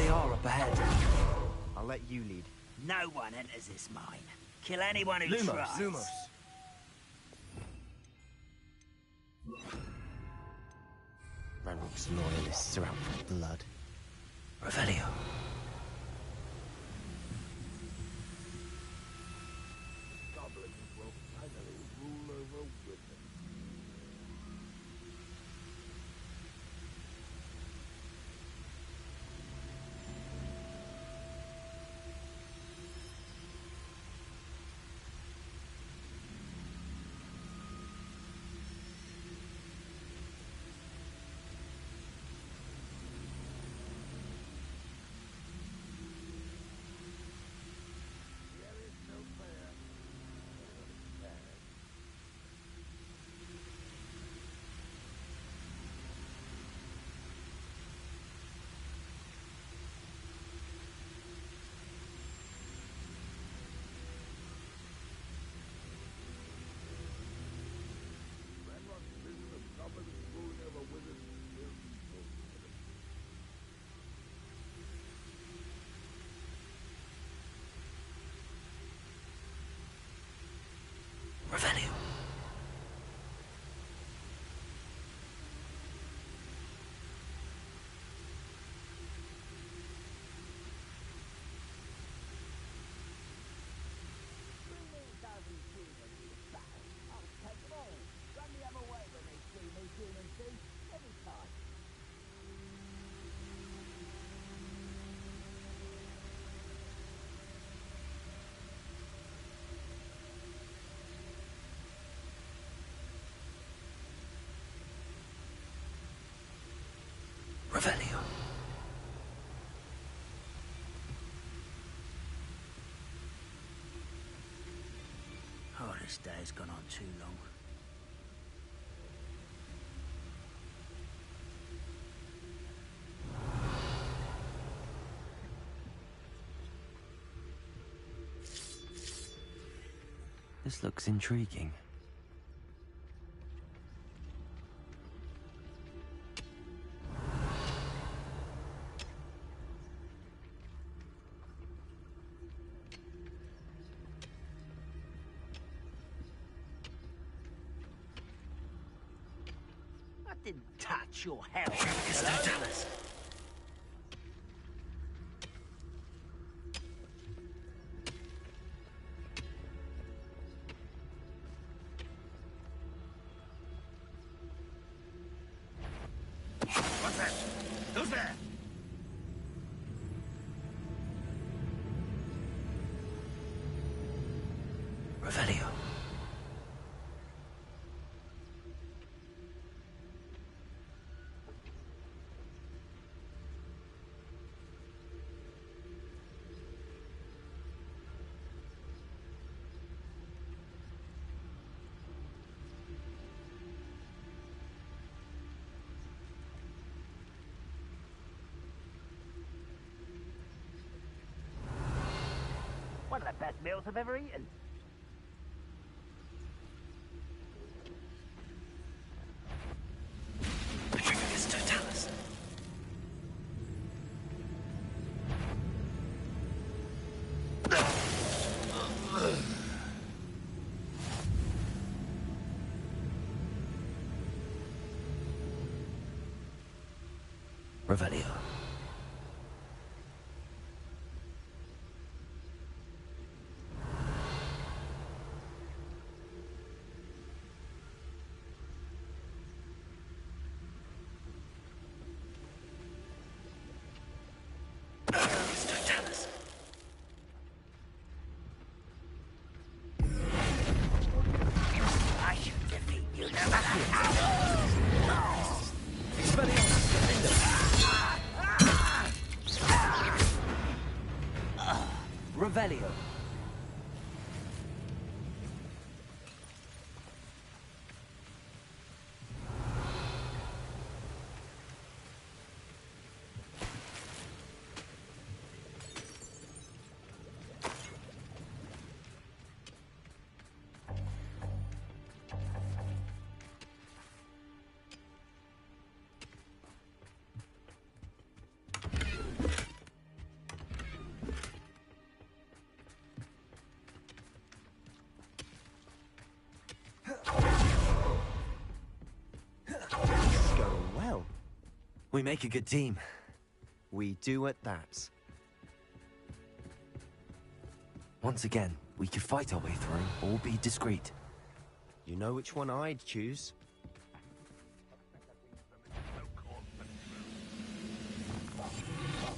they are up ahead. I'll let you lead. No one enters this mine. Kill anyone who Lumos. tries. Lumos. Ranrock's loyalists are out for blood. Revelio. Goblins will finally rule over women. Revelio. Revelio. Oh, this day's gone on too long. This looks intriguing. I didn't touch your health. Hello? What's that? Who's there? Revelio. One of the best meals I've ever eaten. Patricius Totalis. Revelio. I should defeat you no matter how. Revelio. We make a good team. We do at that. Once again, we could fight our way through or be discreet. You know which one I'd choose?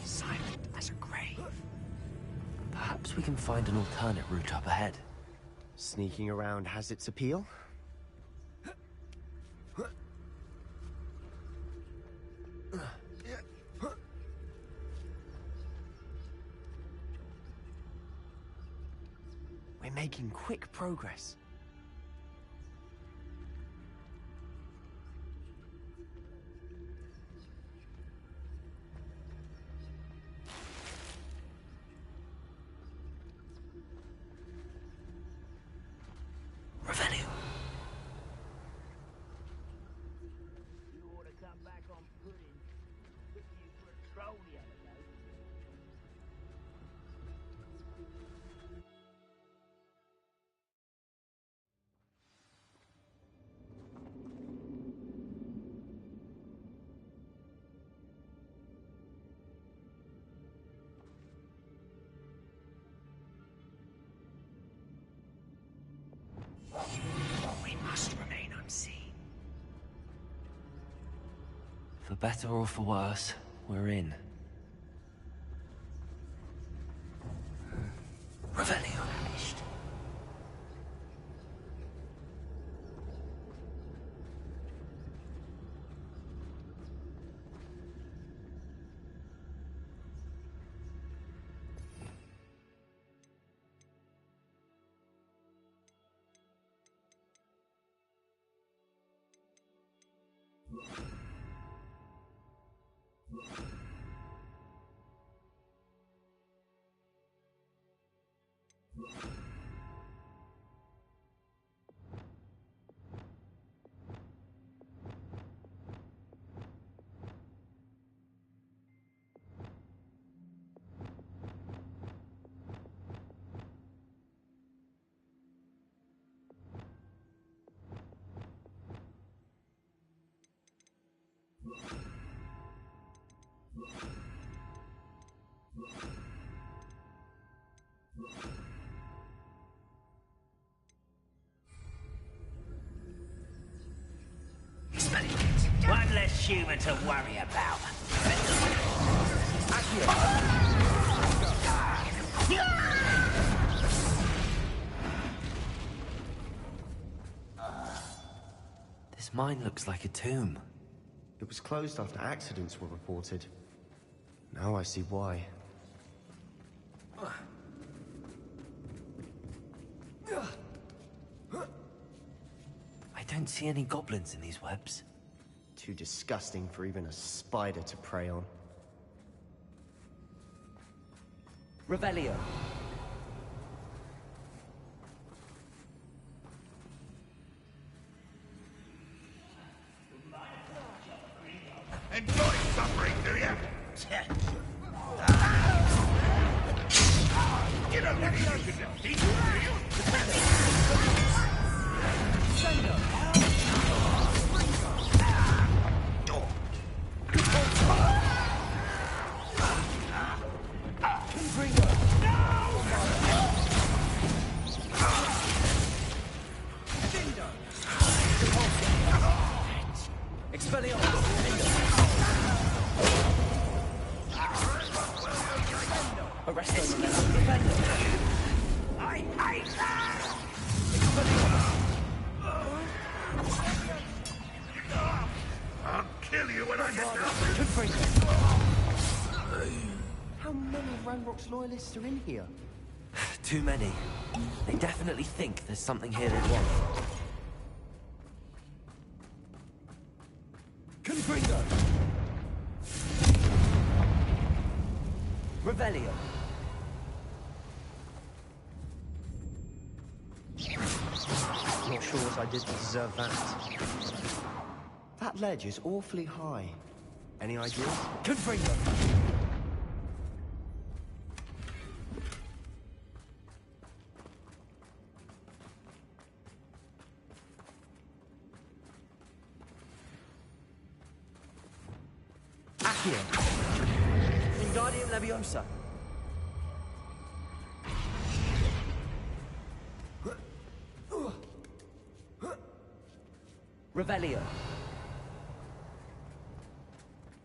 Silent as a grave. Perhaps we can find an alternate route up ahead. Sneaking around has its appeal. We're making quick progress. Revelio. You ought to come back on pudding. Took you for a troll the other day. We must remain unseen. For better or for worse, we're in. Revelio. One less human to worry about. This mine looks like a tomb. It was closed after accidents were reported. Now I see why. I don't see any goblins in these webs. Too disgusting for even a spider to prey on. Revelio. Enjoy suffering, do you? You don't really use it now, do you? I'll kill you when I get there. How many Ranrock's loyalists are in here? Too many. They definitely think there's something here they want. Confringo. Revelio. Not sure what I did to deserve that. That ledge is awfully high. Any ideas? Confringo. Accio. Wingardium Leviosa. Revelio.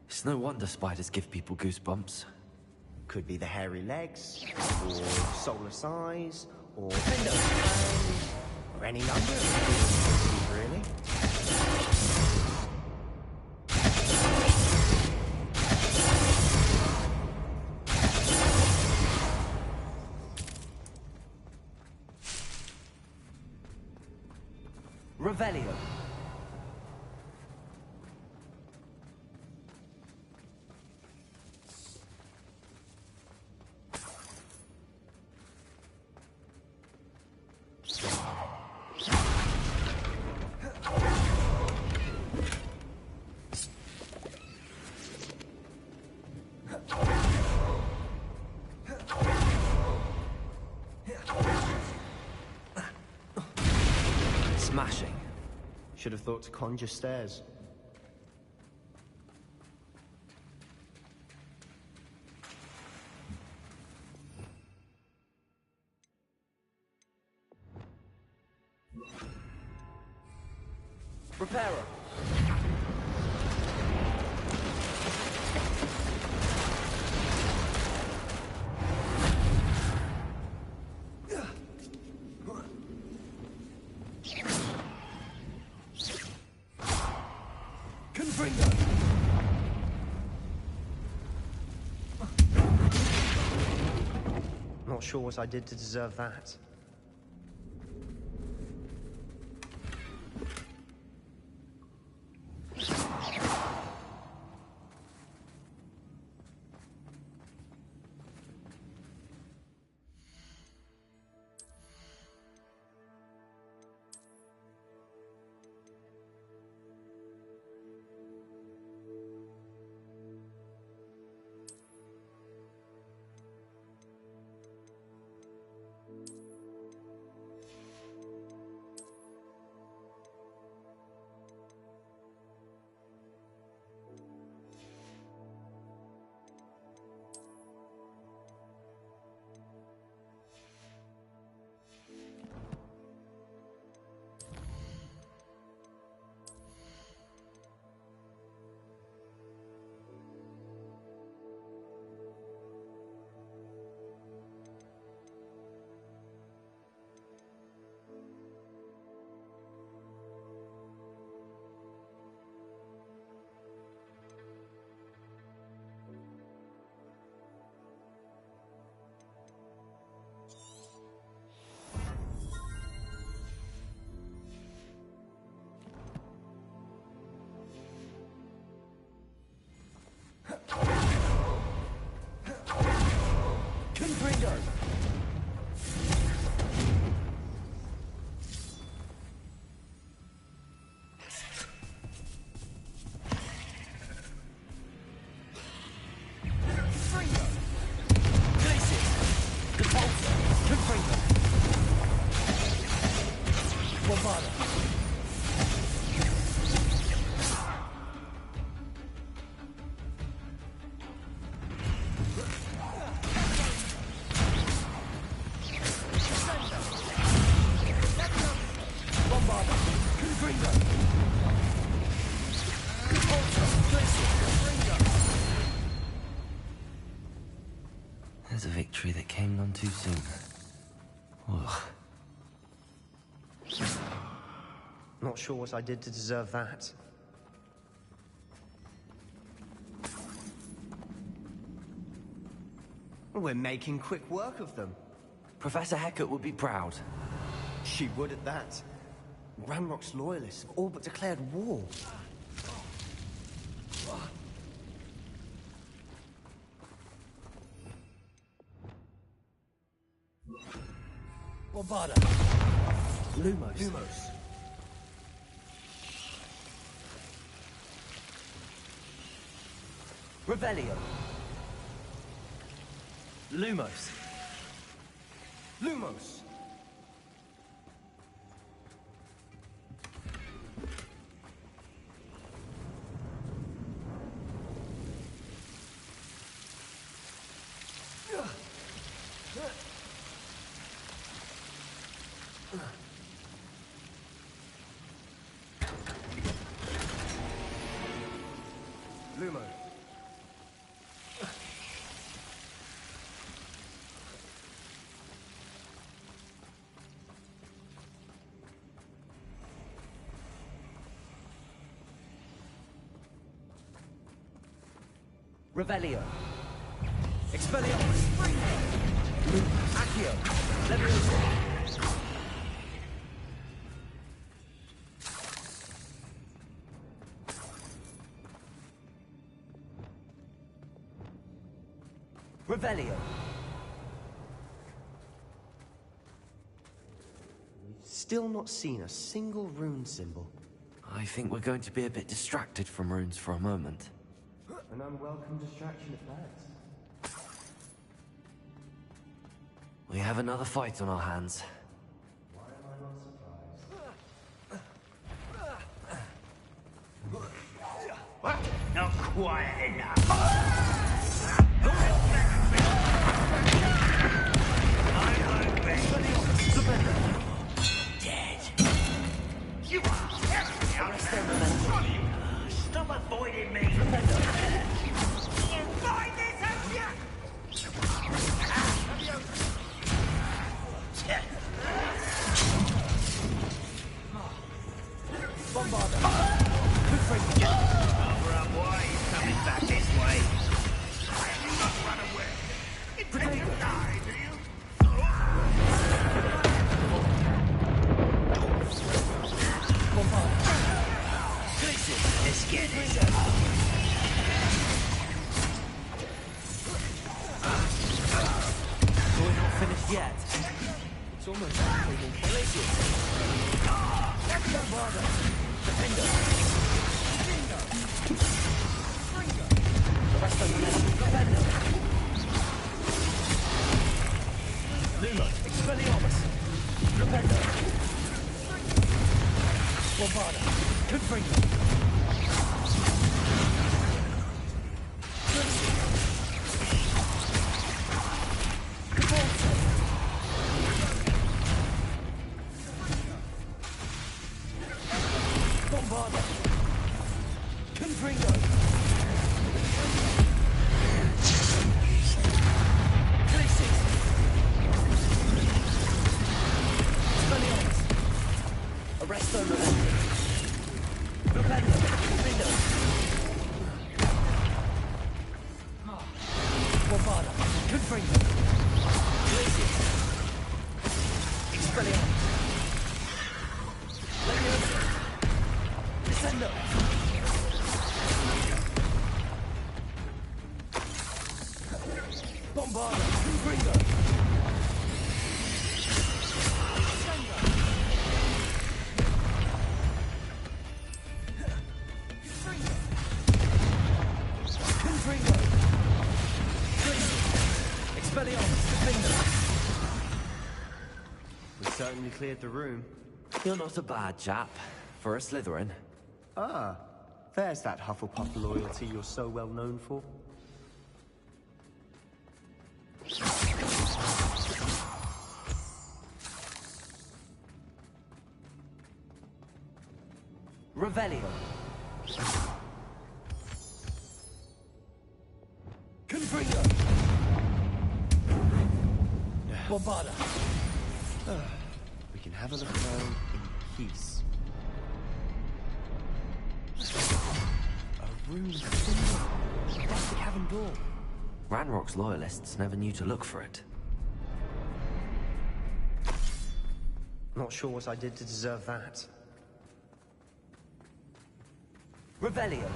It's no wonder spiders give people goosebumps. Could be the hairy legs, or solar size, or any number of things, really. Revelio. Smashing. Should have thought to conjure stairs. Reparo. Confringo. Not sure what I did to deserve that. Confringo. Confringo. Glacius. Depulso. Confringo. Bombarda. Bombarda. Confringo. Depulso. Glacius. Confringo. There's a victory that came none too soon. Ugh. Not sure what I did to deserve that. We're making quick work of them. Professor Hecat would be proud. She would at that. Ranrock's loyalists have all but declared war. Bombarda. Lumos. Lumos. Revelio. Lumos. Lumos. Revelio. Expelliarmus. Accio. Leviosa. Revelio. Still not seen a single rune symbol. I think we're going to be a bit distracted from runes for a moment. An unwelcome distraction at that. We have another fight on our hands. Why am I not surprised? Not quiet enough. Dead. You are terrible. Stop avoiding me. You find this, have you? Bombarda. Cover up, why he's coming back this way. You not run away. Intend to die, do you? Let's get this. We're not finished yet. It's almost like taking Glacius. Bombarda. Defender. Bingo. Springer. The rest of the Defender. Luma. Expelliarmus. Defender. Bombarda. Confringo. Bombarda. Confringo. Glacius. Expelliarmus. Arresto Movente. Defender. Bingo. Bombarda. Confringo. Glacius. Expelliarmus. Leviosa. Descendo. Bombarda. Confringo. Descendo. Confringo. Expelliarmus. Defender. We certainly cleared the room. You're not a bad chap for a Slytherin. Ah, there's that Hufflepuff loyalty you're so well known for. Revelio. Confringo. Bombarda. We can have a look around in peace. A room symbol. That's the cabin door. Ranrock's loyalists never knew to look for it. Not sure what I did to deserve that. Revelio.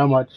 Not much.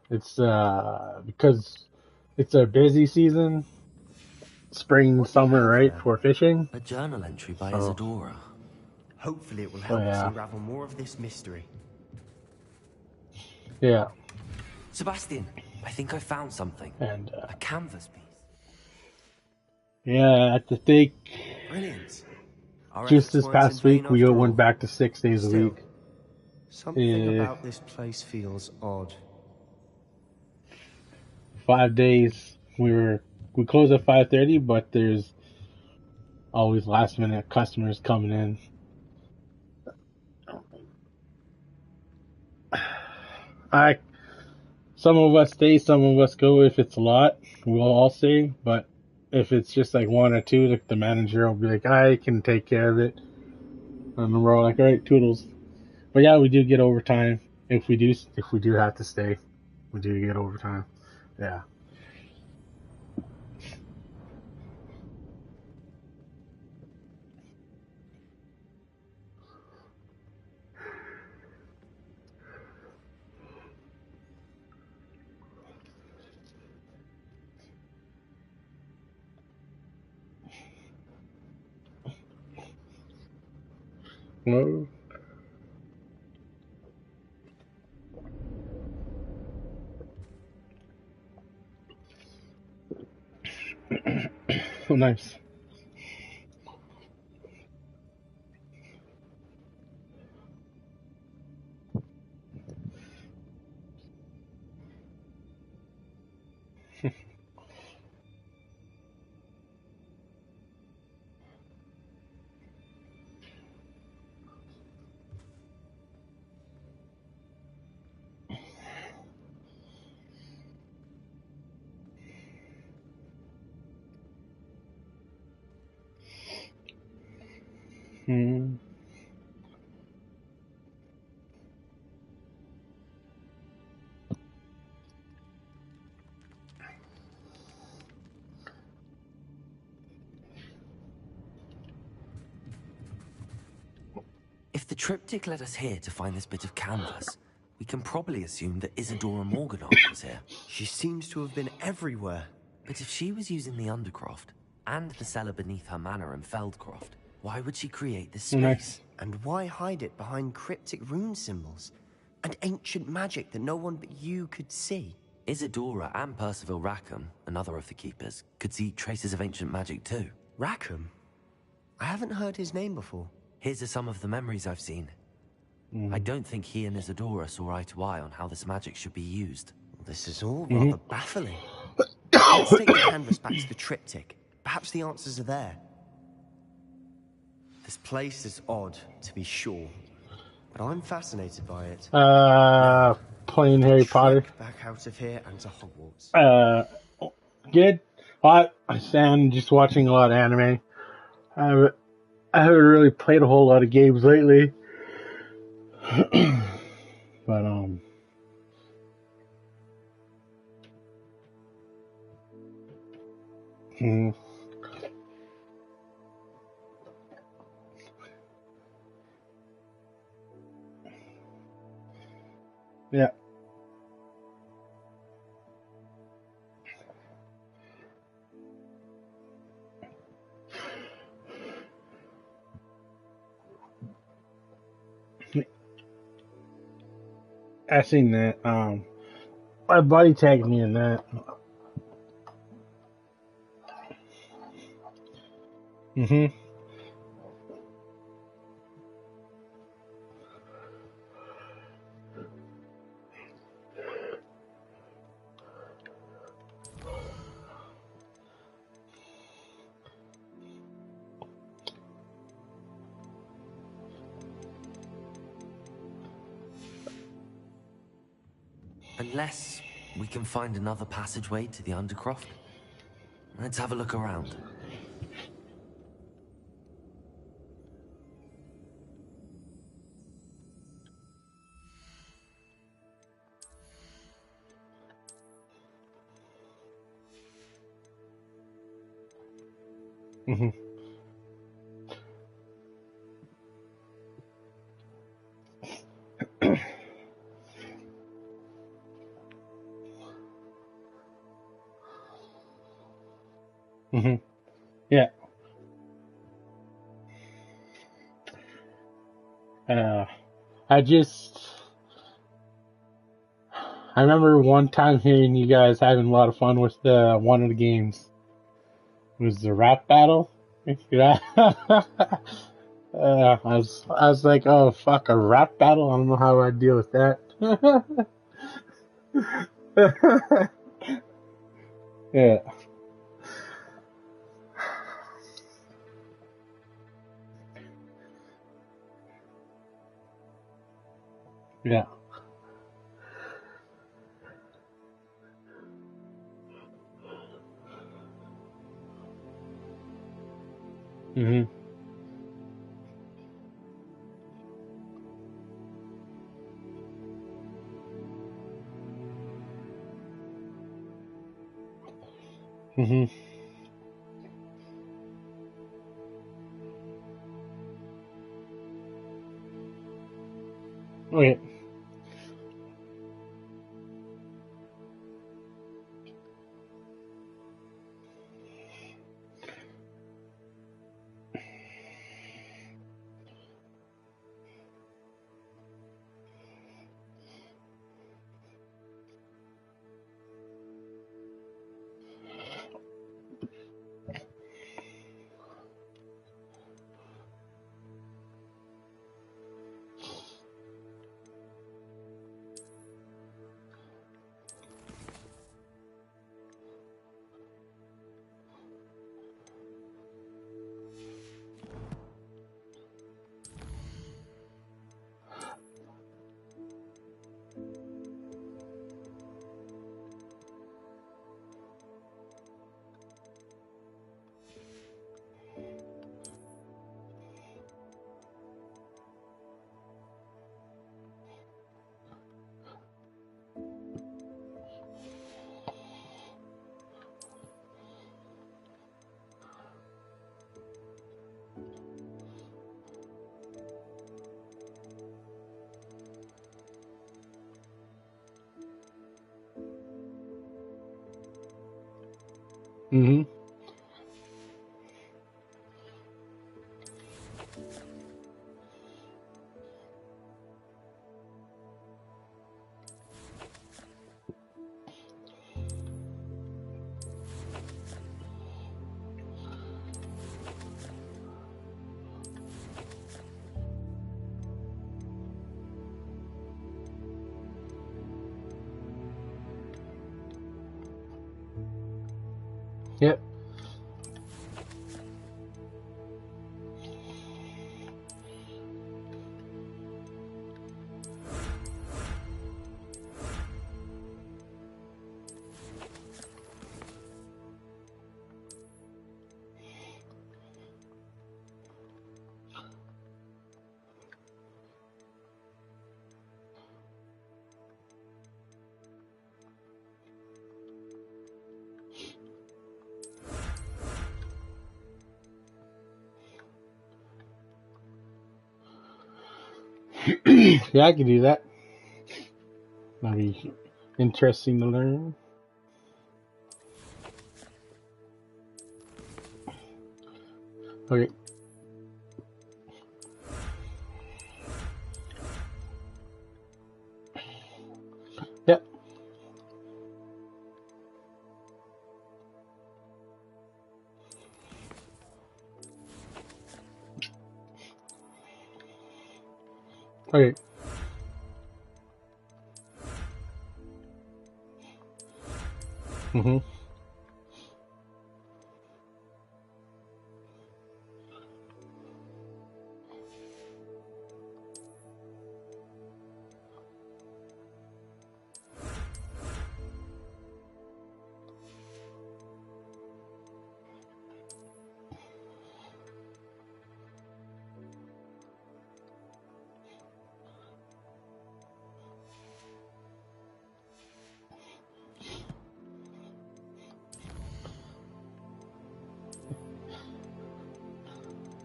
It's because it's a busy season, spring, What do you summer, have right, there? for fishing. A journal entry by So, Isadora. Hopefully it will so help us yeah, unravel more of this mystery. yeah, Sebastian, I think I found something. and A canvas piece. yeah. At the stake, Brilliant. Our just efforts this weren't in past vain week, we after went all. back to 6 days a Still, week. something Uh, about this place feels odd. 5 days. We close at 5:30, but there's always last minute customers coming in. I Some of us stay, some of us go. If it's a lot, we'll all stay. But if it's just like one or two, like the manager will be like, I can take care of it. And we're all like, all right, toodles. But yeah, we do get overtime if we do have to stay. We do get overtime. Yeah. Oh, oh nice. Hmm. If the triptych led us here to find this bit of canvas, we can probably assume that Isadora Morganach was here. She seems to have been everywhere. But if she was using the Undercroft, and the cellar beneath her manor in Feldcroft, why would she create this Oh, nice. space? And why hide it behind cryptic rune symbols? And ancient magic that no one but you could see? Isadora and Percival Rackham, another of the keepers, could see traces of ancient magic too. Rackham? I haven't heard his name before. Here's are some of the memories I've seen. I don't think he and Isadora saw eye to eye on how this magic should be used. This is all rather baffling. Let's take the canvas back to the triptych. Perhaps the answers are there. This place is odd, to be sure, but I'm fascinated by it. Playing Harry Potter. Back out of here and to Hogwarts. Good. I stand just watching a lot of anime. I haven't really played a whole lot of games lately. But, yeah. I seen that. My buddy tagged me in that. Unless we can find another passageway to the Undercroft. Let's have a look around. Yeah. I remember one time hearing you guys having a lot of fun with one of the games. It was the rap battle. Yeah. I was like, oh fuck, a rap battle? I don't know how I deal with that. Yeah. Yeah. Okay. Yep. Yeah, I can do that. That'd be interesting to learn. Okay. Yep. Okay. Mhm.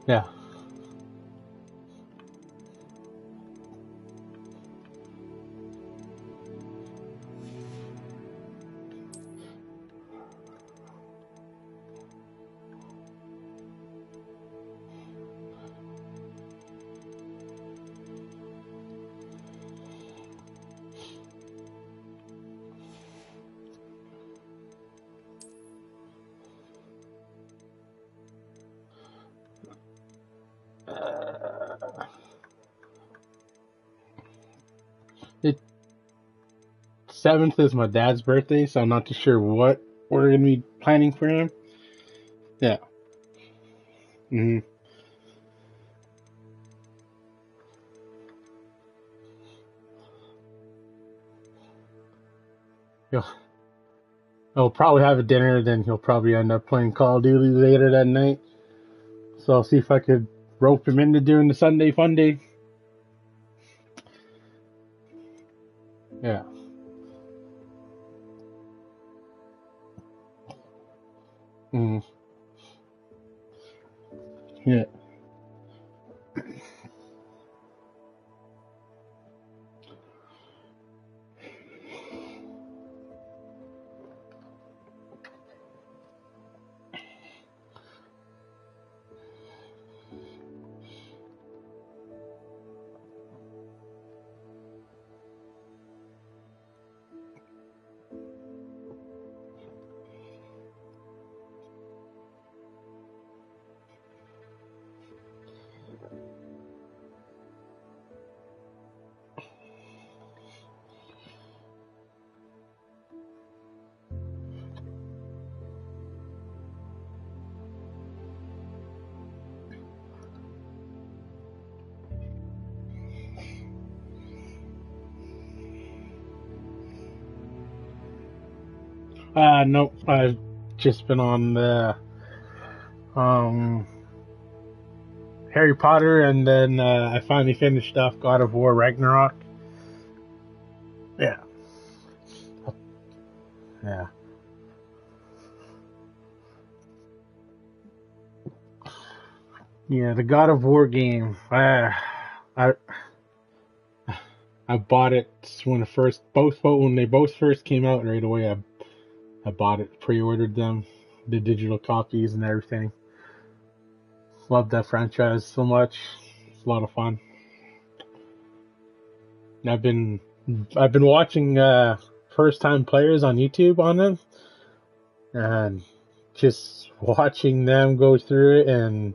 Yeah. It 7th is my dad's birthday, so I'm not too sure what we're gonna be planning for him. Yeah. Mhm. He'll, he'll probably have a dinner, then he'll probably end up playing Call of Duty later that night. So I'll see if I could rope him into doing the Sunday fun day. Yeah. Mm. Yeah. Nope. I've just been on the um Harry Potter, and then I finally finished off God of War Ragnarok. Yeah. Yeah. Yeah, the God of War game. I I bought it when when they both first came out right away. I bought it, pre-ordered them, the digital copies and everything. Love that franchise so much. It's a lot of fun. And I've been watching first time players on YouTube on them, and just watching them go through it, and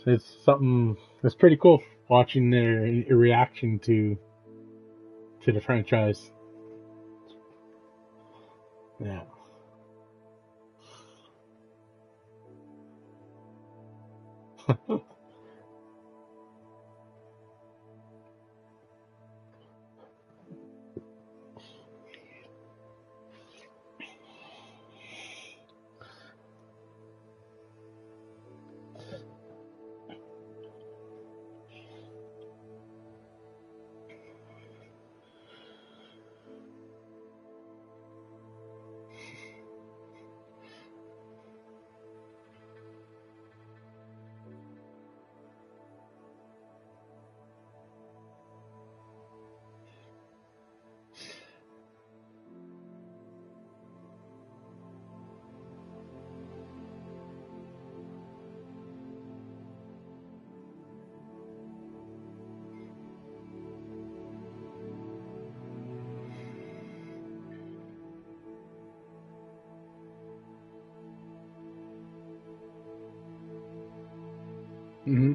it's something that's pretty cool watching their reaction to the franchise. Yeah. Mm-hmm.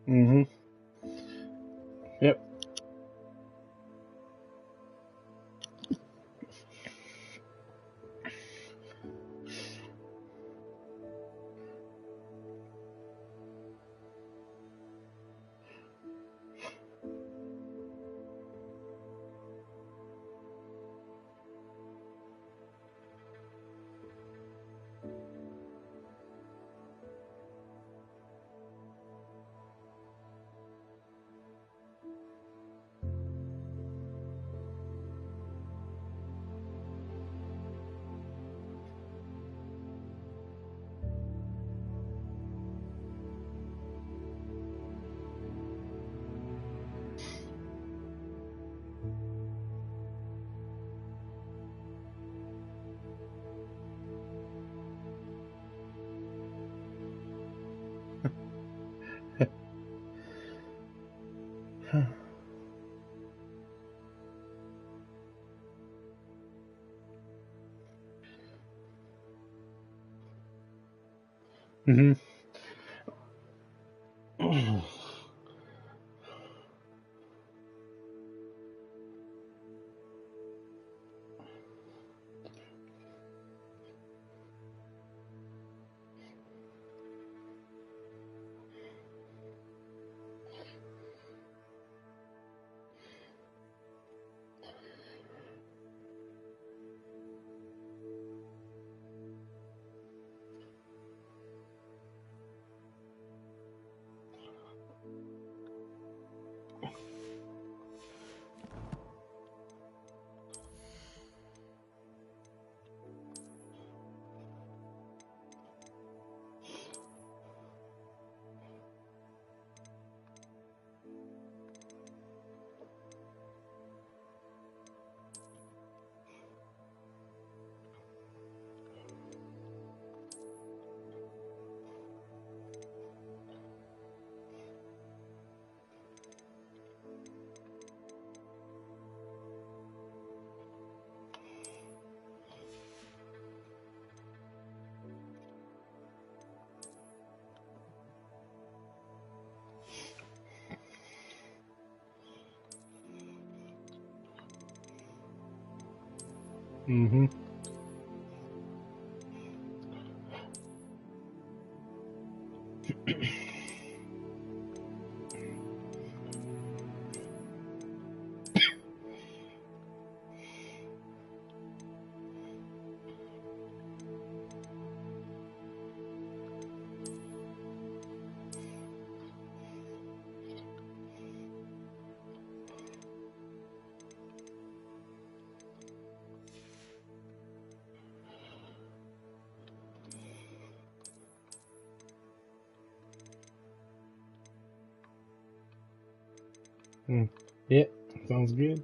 Mm-hmm. Yep. Mm-hmm. Mm-hmm. Yeah, sounds good.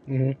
Hmm.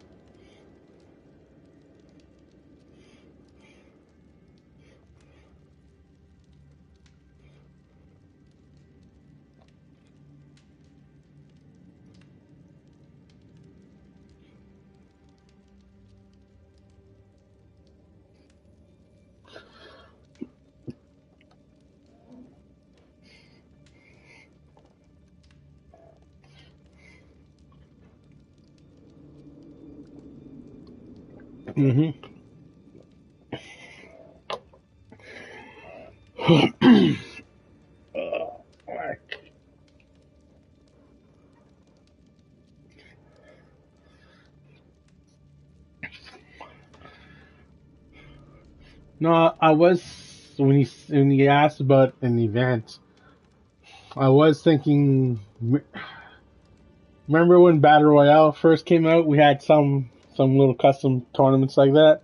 Hmm. No, I was when you asked about an event, I was thinking. Remember when Battle Royale first came out? We had some little custom tournaments like that.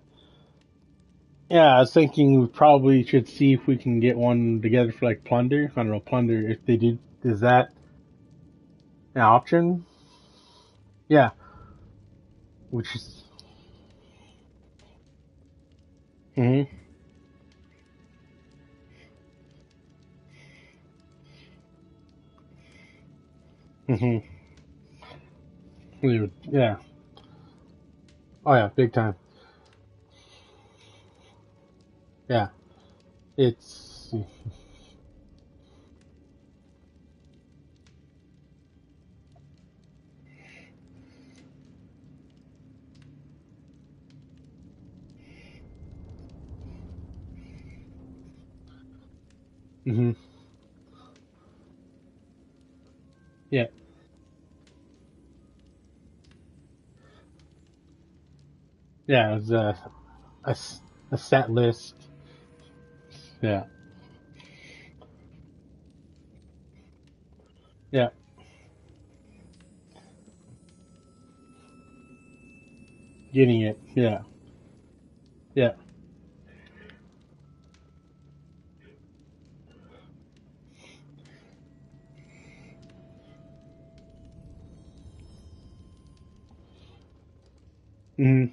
Yeah, I was thinking we probably should see if we can get one together for like Plunder. I don't know, Plunder. If they did, is that an option? Yeah, which is. Hmm. Hmm. Yeah. Oh yeah, big time. Yeah, it's. Hmm. Yeah, yeah. It's a a set list. Yeah, yeah, getting it. Yeah, yeah. Hmm.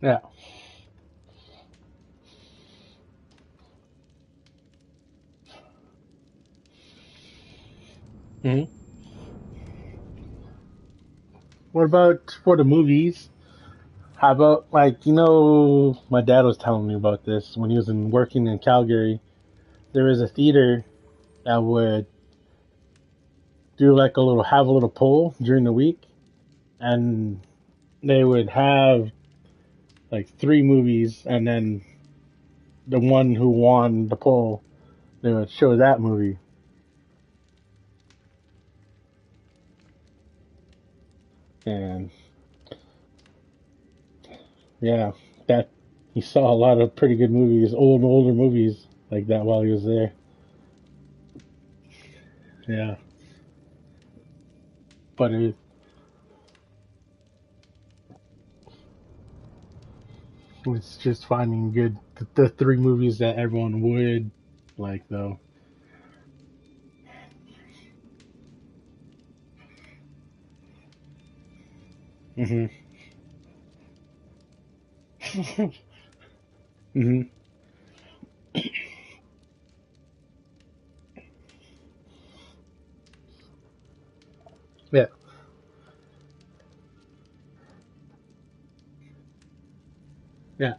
Yeah. Hmm. What about for the movies? How about like my dad was telling me about this when he was working in Calgary. There was a theater that would do like have a little poll during the week, and they would have like 3 movies, and then the one who won the poll, they would show that movie. And yeah, that he saw a lot of pretty good movies, older movies like that while he was there. Yeah, but it's just finding good the 3 movies that everyone would like though. Hmm. Hmm. Yeah. Yeah.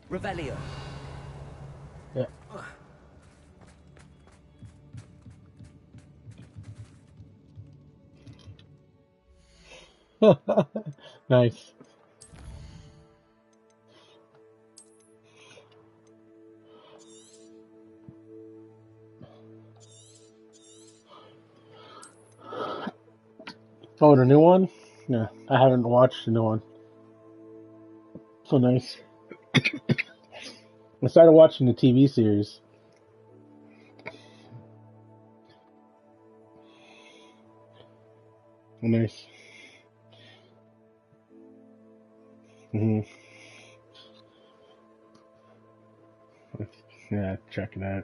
Revelio. Yeah. Nice. Oh, the new one? Yeah, I haven't watched the new one. So nice. I started watching the TV series. Nice. Hmm. Yeah, check it out.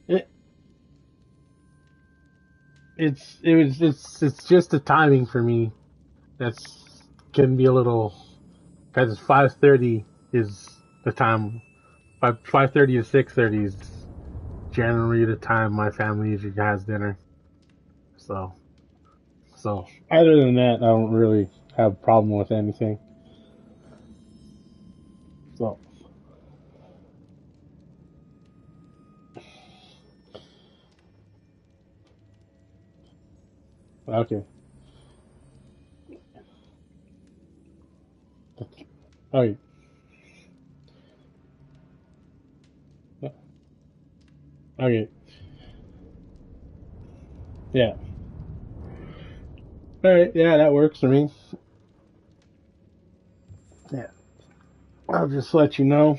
It it's just the timing for me that's can be a little because 5:30 is the time. 5:30 to 6:30 is generally the time my family usually has dinner. So other than that, I don't really have a problem with anything. So okay, okay, okay, yeah. All right, yeah, that works for me. Yeah, I'll just let you know.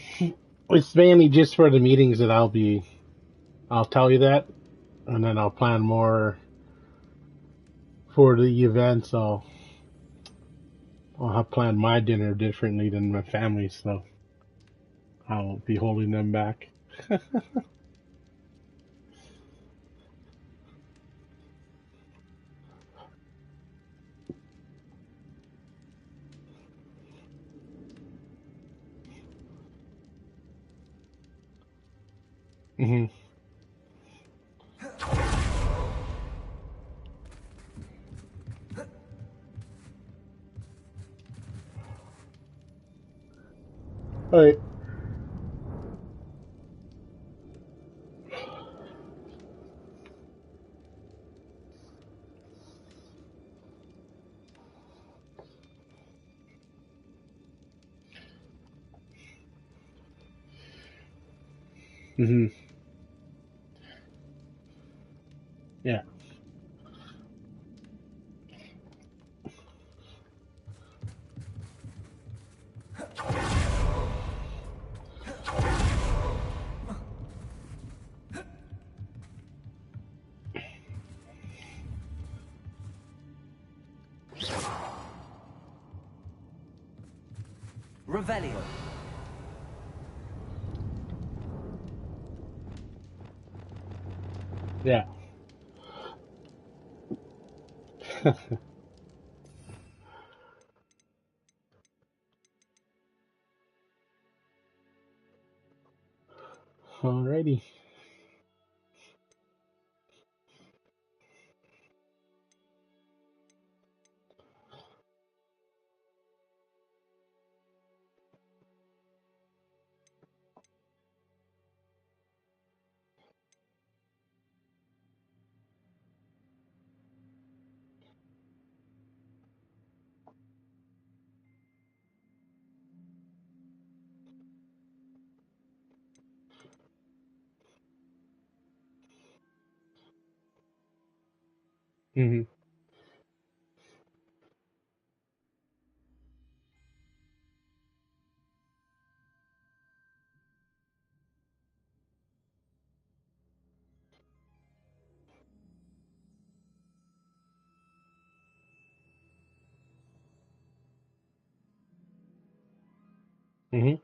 It's mainly just for the meetings that I'll tell you that, and then I'll plan more for the events. I'll have planned my dinner differently than my family, so I'll be holding them back. Hmm. All right. Hmm. Revelio. Yeah. Alrighty. Mm-hmm. Mm-hmm.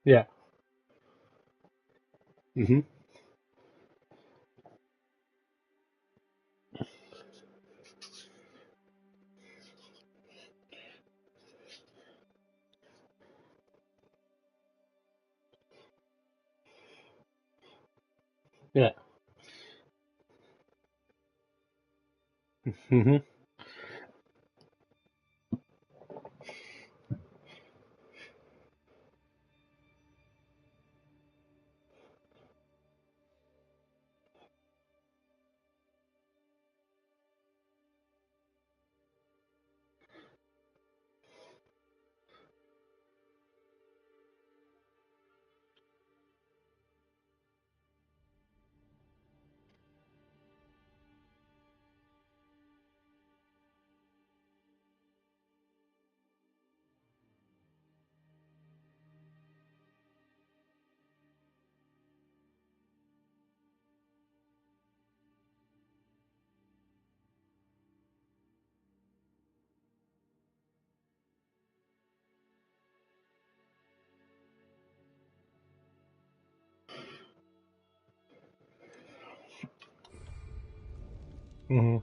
Yeah. Mm-hmm. Yeah. Mm-hmm. Mm-hmm.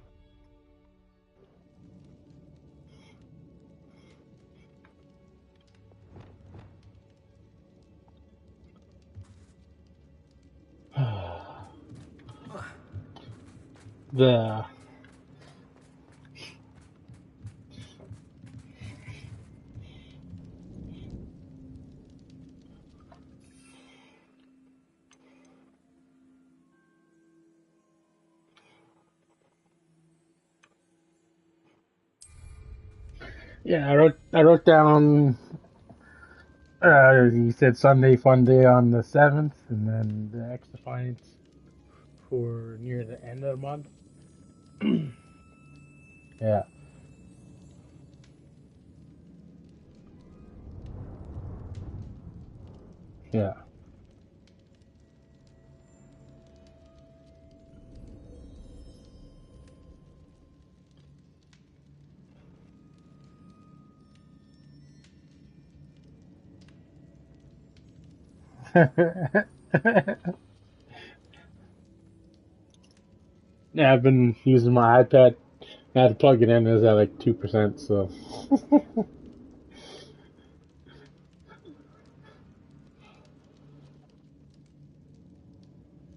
The yeah, I wrote down. You said Sunday fun day on the 7th, and then the X Defiance for near the end of the month. Yeah. Yeah. Yeah, I've been using my iPad. I had to plug it in. It was at like 2%, so.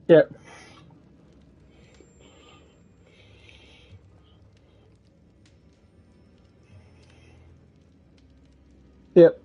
Yep. Yep.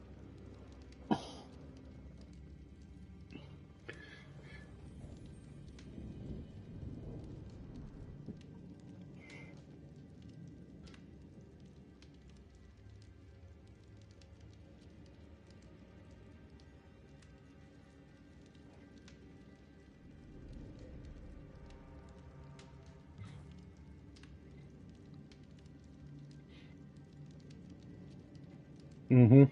Mm-hmm.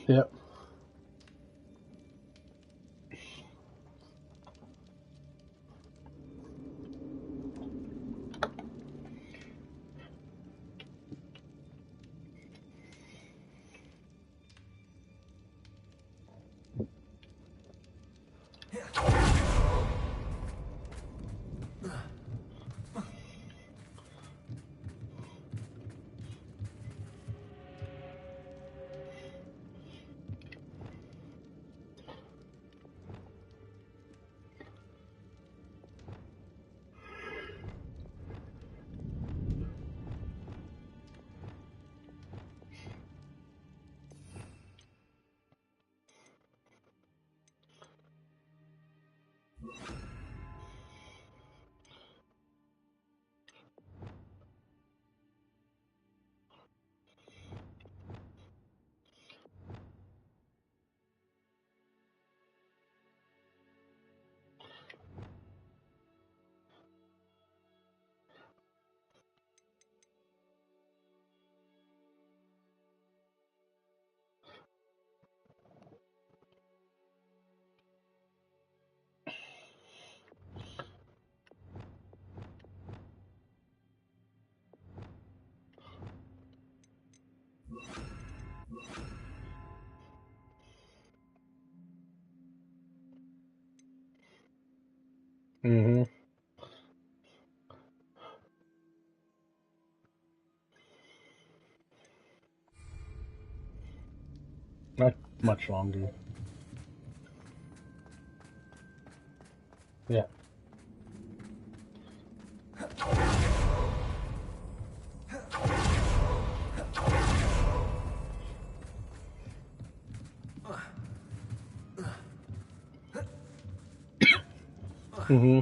Yep. Mm-hmm. Not much longer. Yeah. Mm-hmm.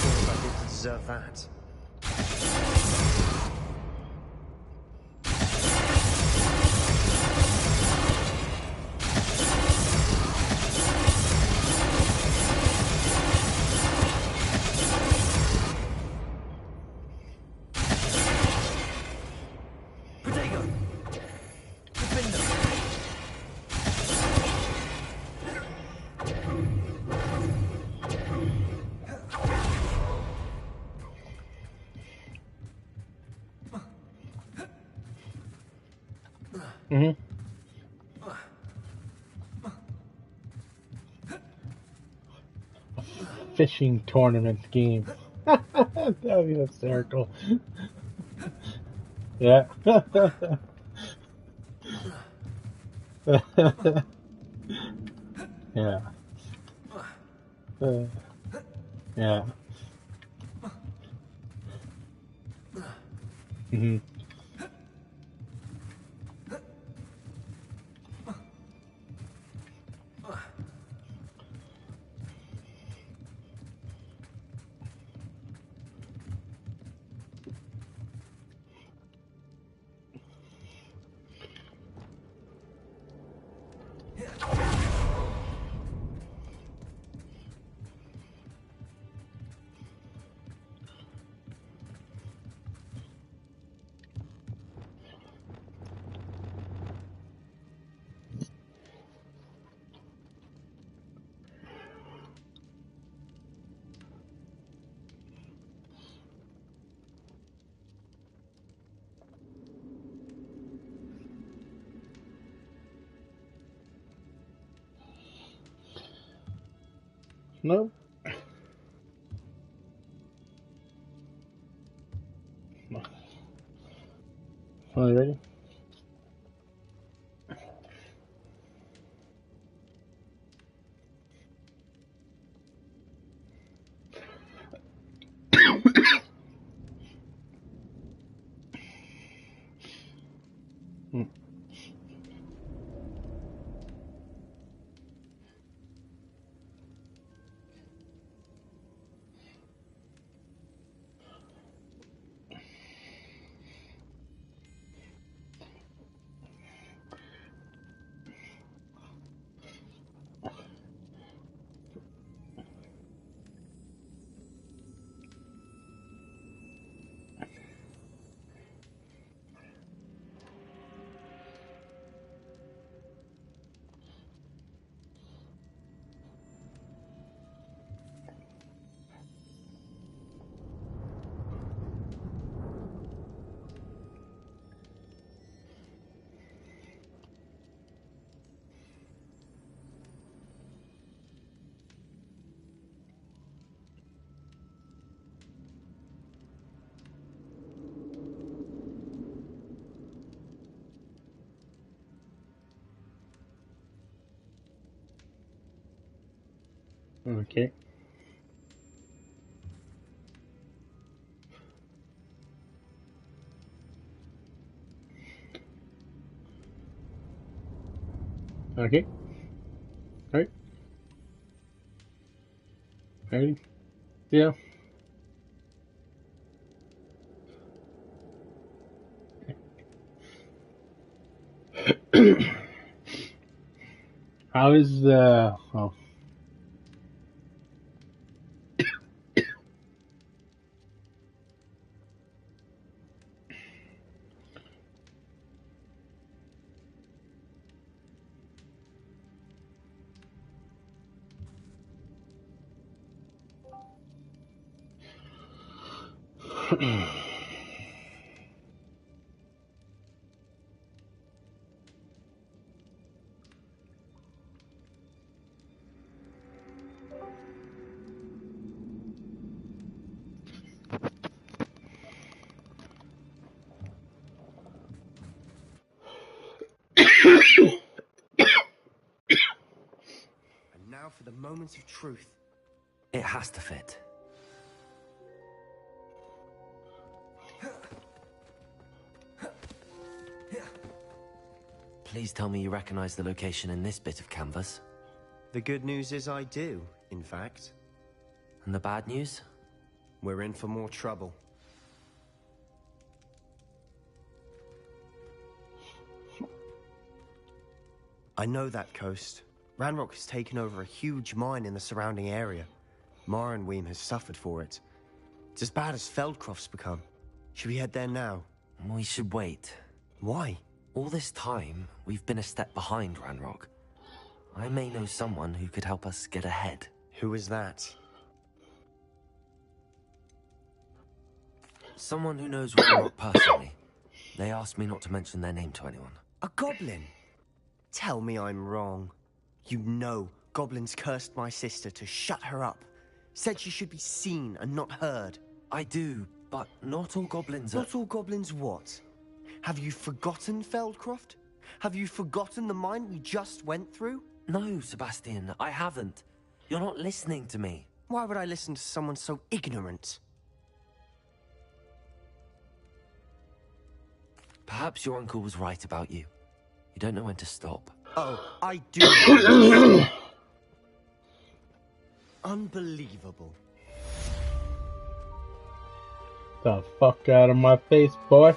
Sure if I did deserve that. Protego! Defender! Mm-hmm. Fishing tournament game. That would be hysterical. Yeah. Yeah. Yeah. Mm-hmm. No. Are you ready? Hmm. Okay. Okay. All right. Ready? Yeah. How is the? Oh. And now for the moments of truth. It has to fit. Please tell me you recognize the location in this bit of canvas. The good news is I do, in fact. And the bad news? We're in for more trouble. I know that coast. Ranrock has taken over a huge mine in the surrounding area. Morinweem has suffered for it. It's as bad as Feldcroft's become. Should we head there now? We should wait. Why? All this time, we've been a step behind Ranrock. I may know someone who could help us get ahead. Who is that? Someone who knows Ranrock personally. They asked me not to mention their name to anyone. A goblin? Tell me I'm wrong. You know goblins cursed my sister to shut her up. Said she should be seen and not heard. I do, but not all goblins are... Not all goblins what? Have you forgotten Feldcroft? Have you forgotten the mine we just went through? No, Sebastian, I haven't. You're not listening to me. Why would I listen to someone so ignorant? Perhaps your uncle was right about you. You don't know when to stop. Oh, I do. Unbelievable. The fuck out of my face, boy.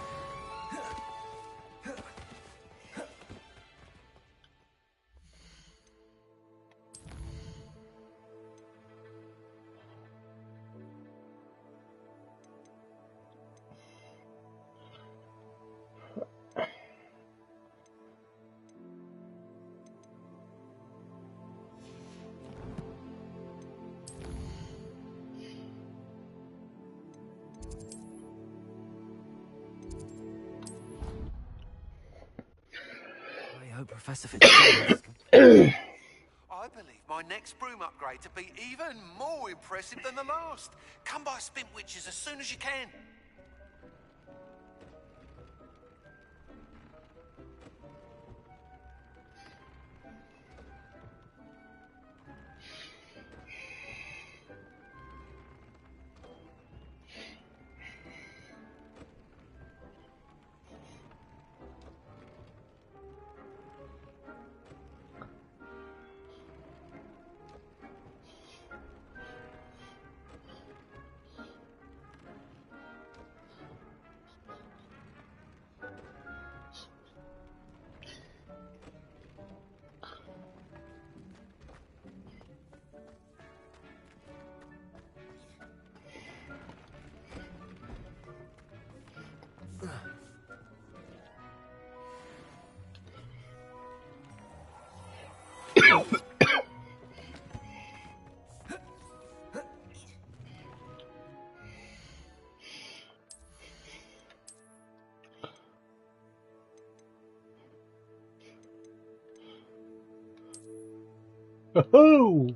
I hope Professor Fitzgerald... I believe my next broom upgrade to be even more impressive than the last. Come by Spint Witches as soon as you can. Oh!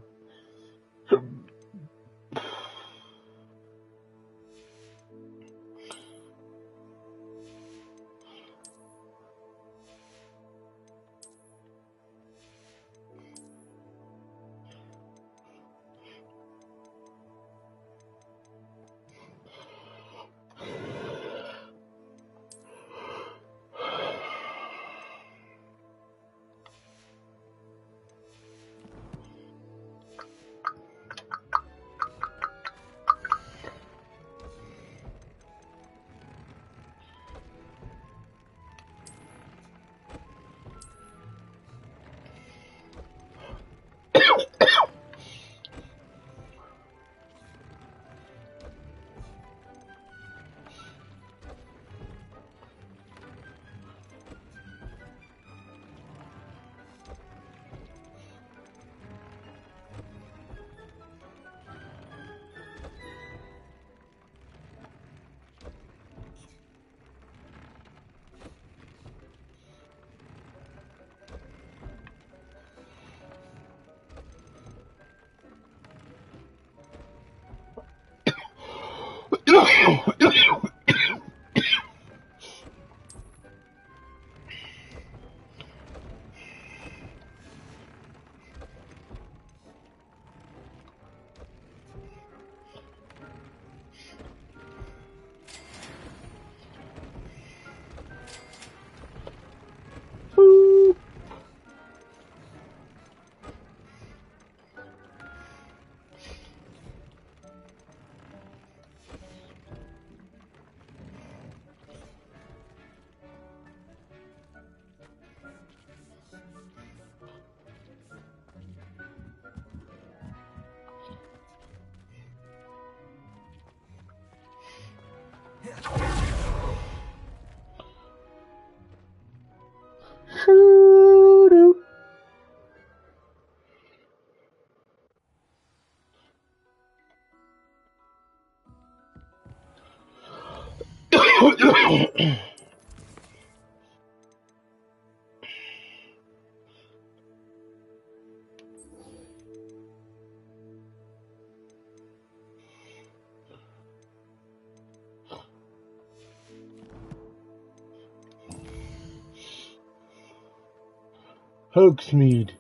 Hogsmeade.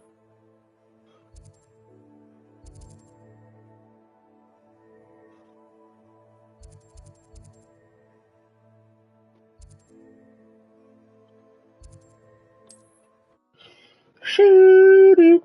Shoo-doo.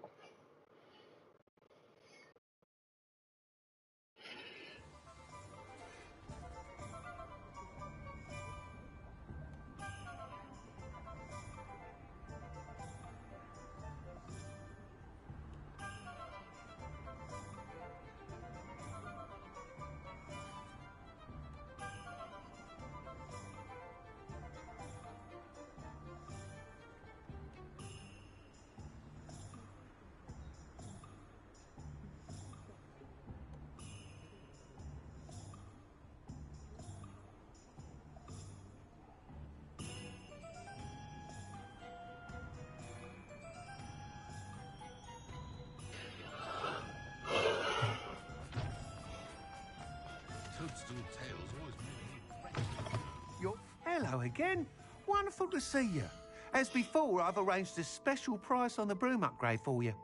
Hello again. Wonderful to see you. As before, I've arranged a special price on the broom upgrade for you.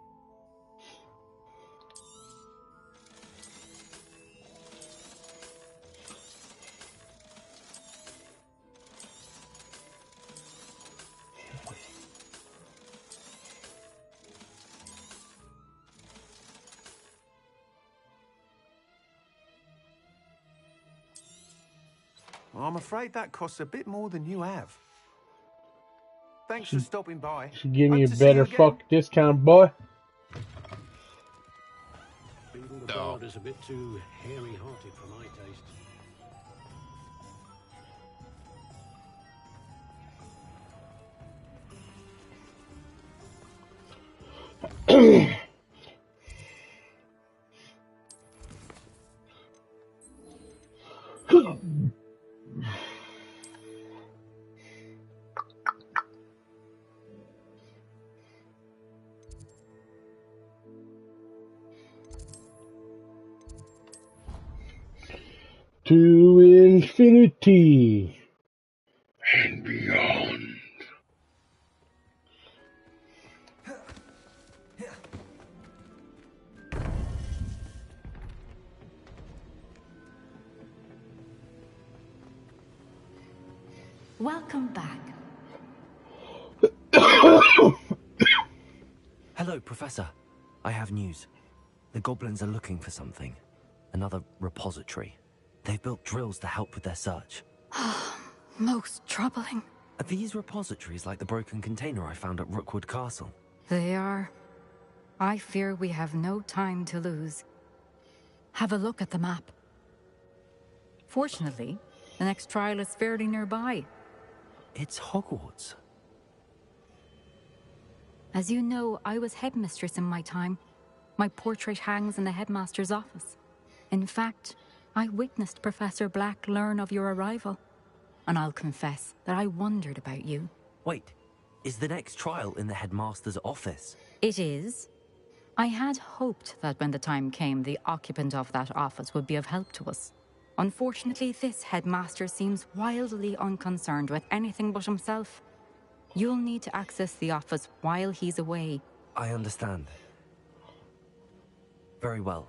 I'm afraid that costs a bit more than you have. Thanks for stopping by. Should give me Hope a to see you better again. fuck discount, boy. Beetle the Bard is a bit too hairy-hearted for my taste. To infinity and beyond. Welcome back. Hello, Professor. I have news. The goblins are looking for something. Another repository. They've built drills to help with their search. Most troubling. Are these repositories like the broken container I found at Rookwood Castle? They are. I fear we have no time to lose. Have a look at the map. Fortunately, the next trial is fairly nearby. It's Hogwarts. As you know, I was headmistress in my time. My portrait hangs in the headmaster's office. In fact, I witnessed Professor Black learn of your arrival. And I'll confess that I wondered about you. Wait, is the next trial in the headmaster's office? It is. I had hoped that when the time came, the occupant of that office would be of help to us. Unfortunately, this headmaster seems wildly unconcerned with anything but himself. You'll need to access the office while he's away. I understand. Very well.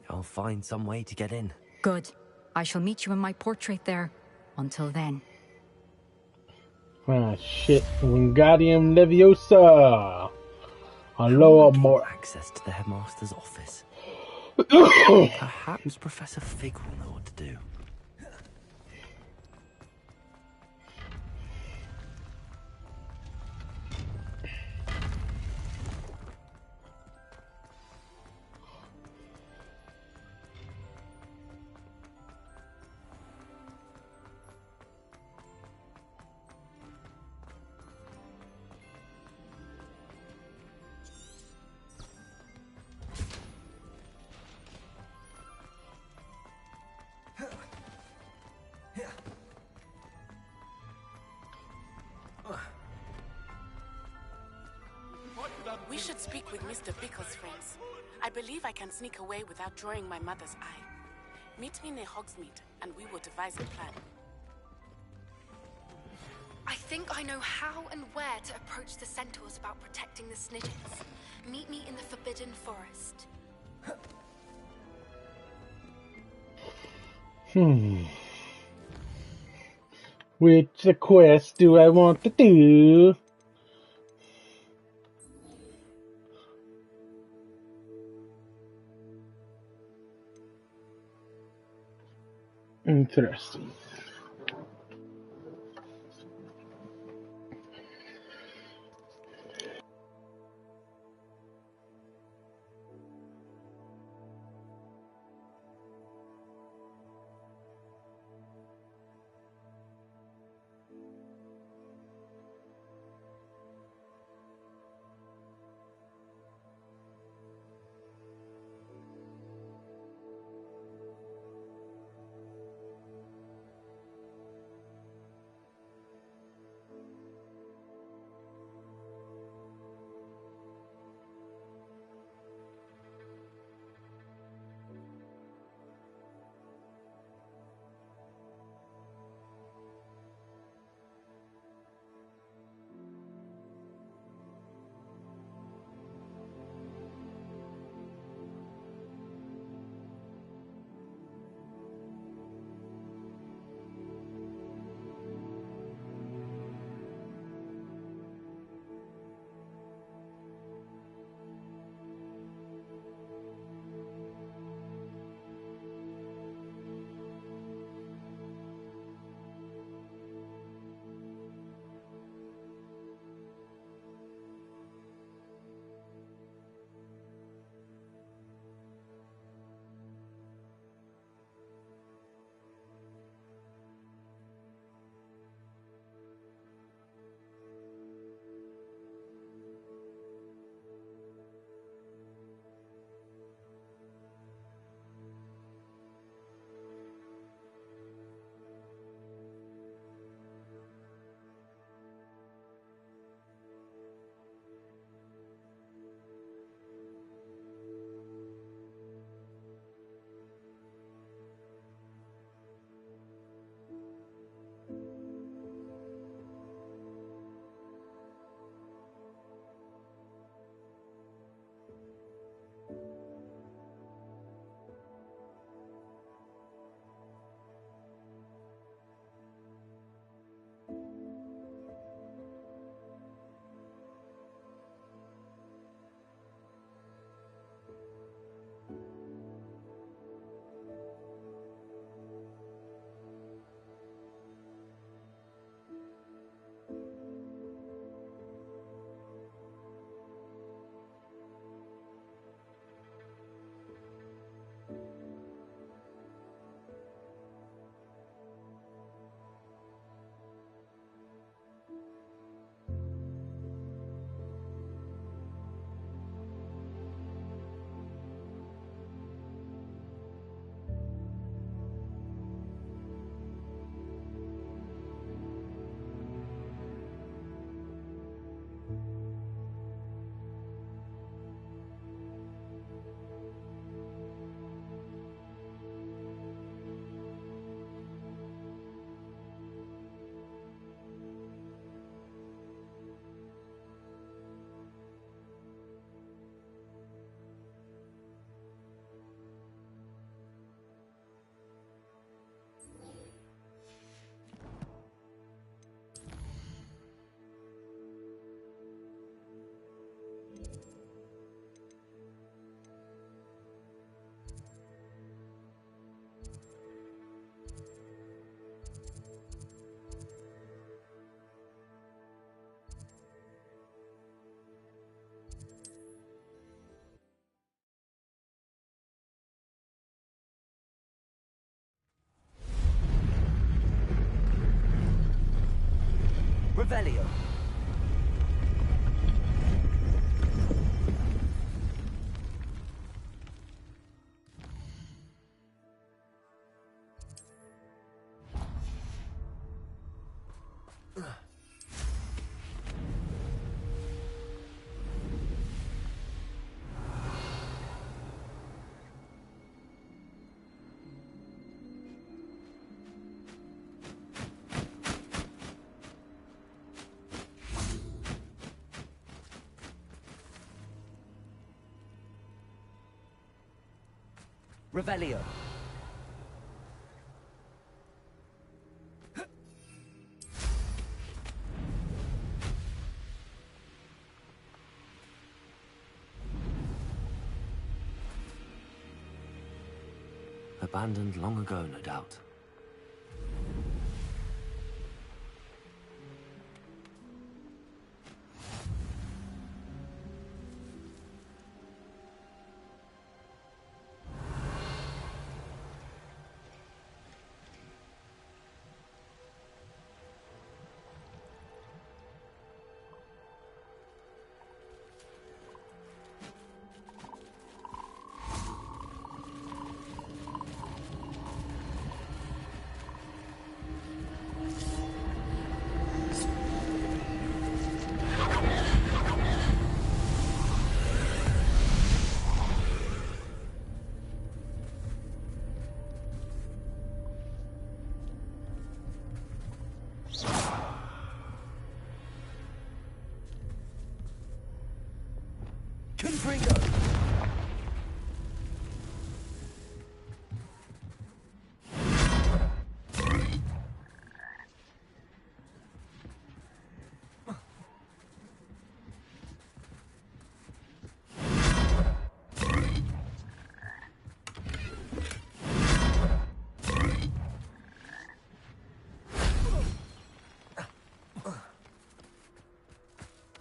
I'll find some way to get in. Good. I shall meet you in my portrait there. Until then. Ah, shit. Wingardium Leviosa. How Hello, will I gain more. access to the headmaster's office? Perhaps Professor Fig will know what to do. We should speak with Mr. Bickle's friends. I believe I can sneak away without drawing my mother's eye. Meet me near Hogsmeade, and we will devise a plan. I think I know how and where to approach the centaurs about protecting the Snidgets. Meet me in the Forbidden Forest. Which quest do I want to do? Interesting. Revelio. Revelio. Abandoned long ago, no doubt. Confringo!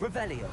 Revelio.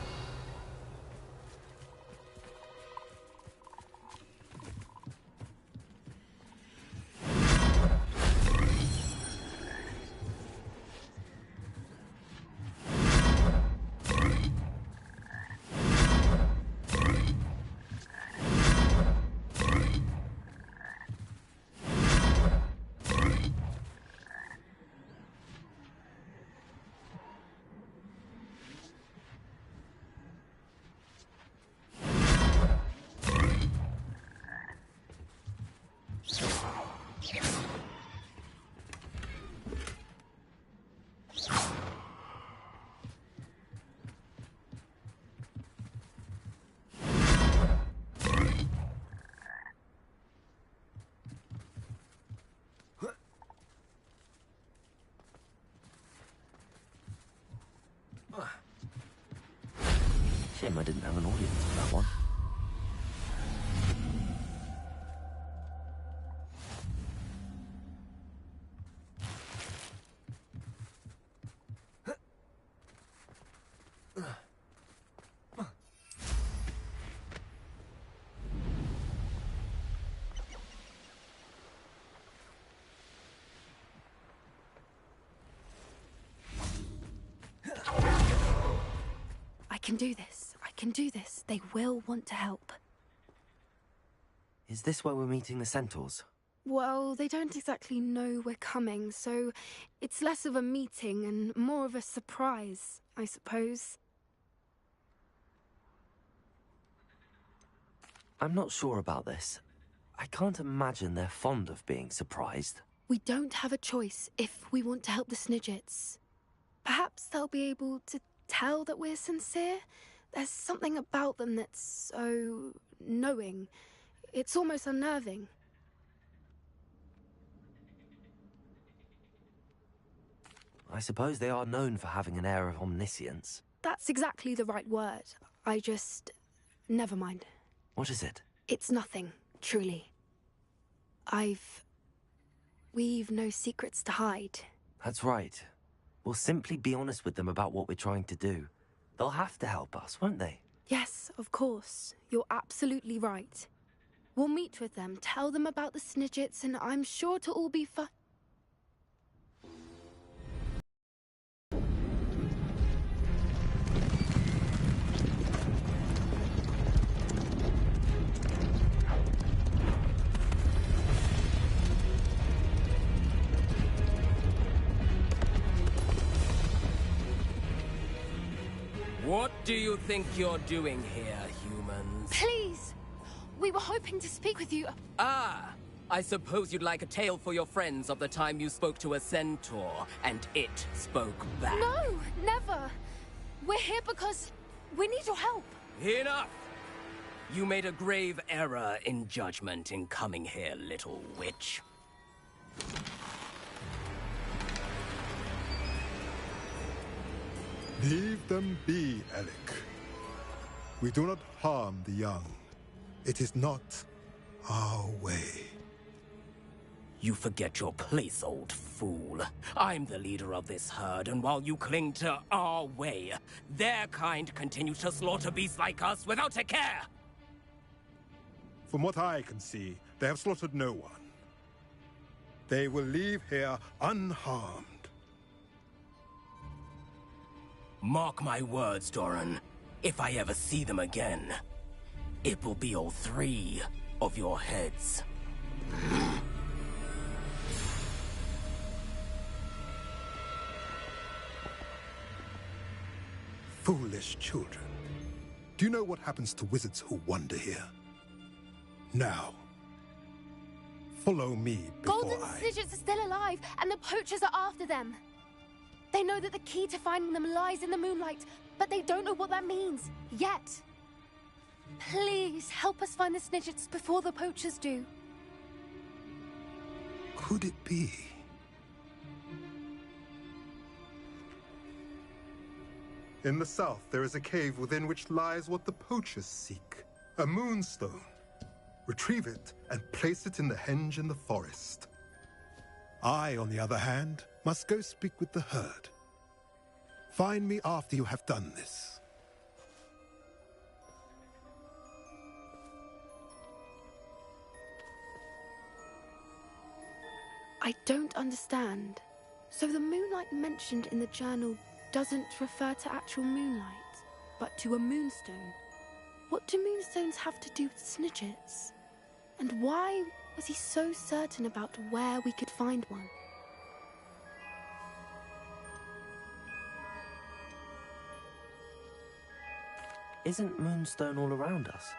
Shame I didn't have an audience for that one. I can do this. I can do this. They will want to help. Is this where we're meeting the centaurs? Well, they don't exactly know we're coming, so it's less of a meeting and more of a surprise, I suppose. I'm not sure about this. I can't imagine they're fond of being surprised. We don't have a choice if we want to help the Snidgets. Perhaps they'll be able to tell that we're sincere. There's something about them that's so knowing. It's almost unnerving. I suppose they are known for having an air of omniscience. That's exactly the right word. I just... never mind. What is it? It's nothing, truly. We've no secrets to hide. That's right. We'll simply be honest with them about what we're trying to do. They'll have to help us, won't they? Yes, of course. You're absolutely right. We'll meet with them, tell them about the Snidgets, and I'm sure to all be do you think you're doing here, humans? Please! We were hoping to speak with you. Ah! I suppose you'd like a tale for your friends of the time you spoke to a centaur, and it spoke back. No! Never! We're here because we need your help. Enough! You made a grave error in judgment in coming here, little witch. Leave them be, Alec. We do not harm the young. It is not our way. You forget your place, old fool. I'm the leader of this herd, and while you cling to our way, their kind continues to slaughter beasts like us without a care! From what I can see, they have slaughtered no one. They will leave here unharmed. Mark my words, Doran. If I ever see them again, it will be all 3 of your heads. Foolish children. Do you know what happens to wizards who wander here? Now, follow me before Golden Snidgets are still alive, and the poachers are after them. They know that the key to finding them lies in the moonlight, but they don't know what that means, yet. Please, help us find the Snidgets before the poachers do. Could it be? In the south, there is a cave within which lies what the poachers seek. A moonstone. Retrieve it and place it in the henge in the forest. I, on the other hand, must go speak with the herd. Find me after you have done this. I don't understand. So the moonlight mentioned in the journal doesn't refer to actual moonlight, but to a moonstone. What do moonstones have to do with Snidgets? And why was he so certain about where we could find one? Isn't Moonstone all around us?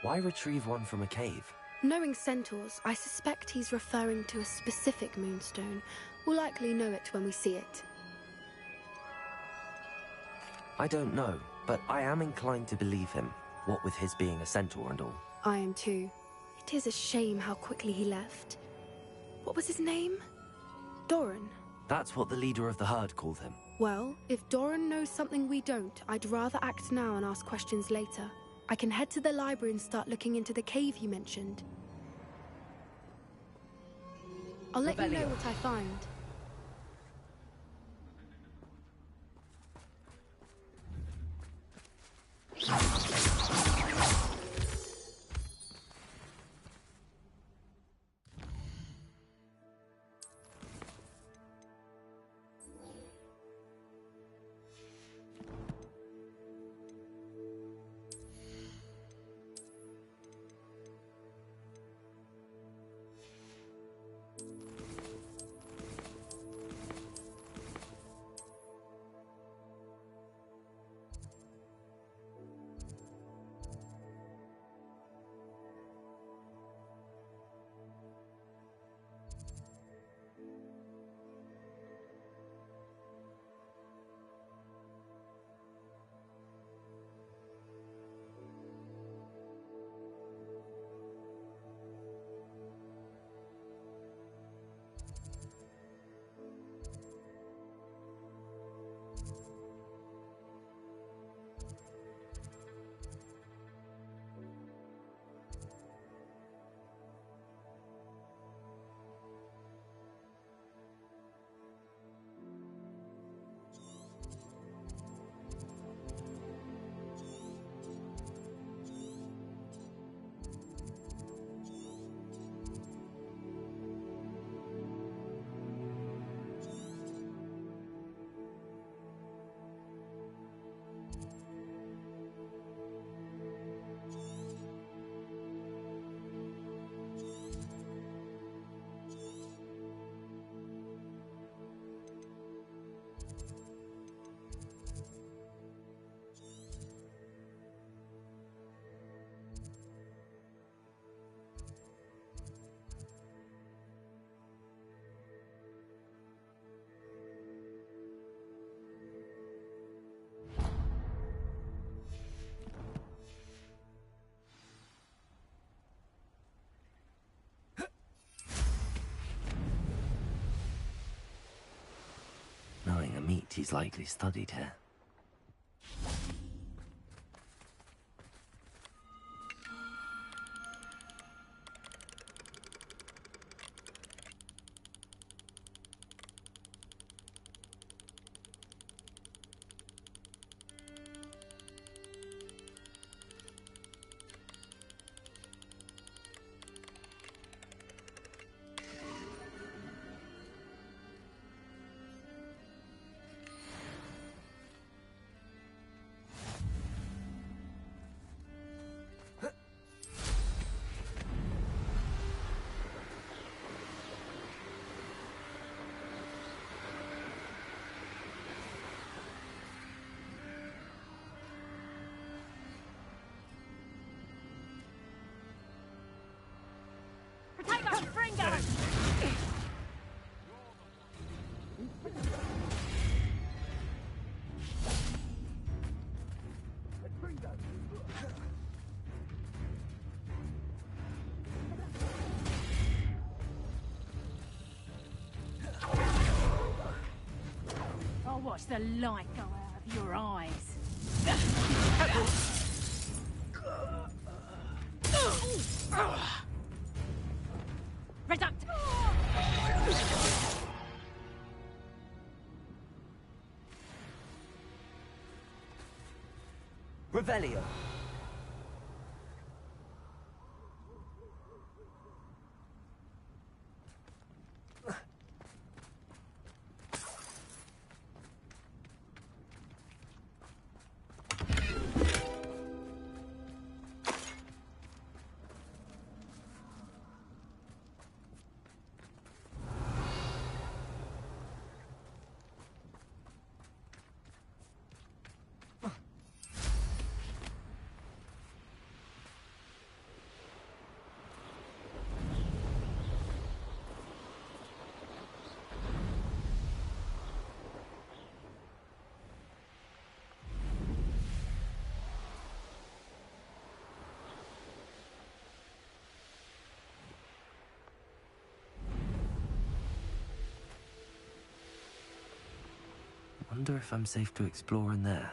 Why retrieve one from a cave? Knowing centaurs, I suspect he's referring to a specific moonstone. We'll likely know it when we see it. I don't know, but I am inclined to believe him, what with his being a centaur and all. I am too. It is a shame how quickly he left. What was his name? Doran. That's what the leader of the herd called him. Well, if Doran knows something we don't, I'd rather act now and ask questions later. I can head to the library and start looking into the cave you mentioned. I'll let you know what I find. suspect he's likely studied here. I'll watch the light go out of your eyes. Reduct! Revelio. Wonder if I'm safe to explore in there.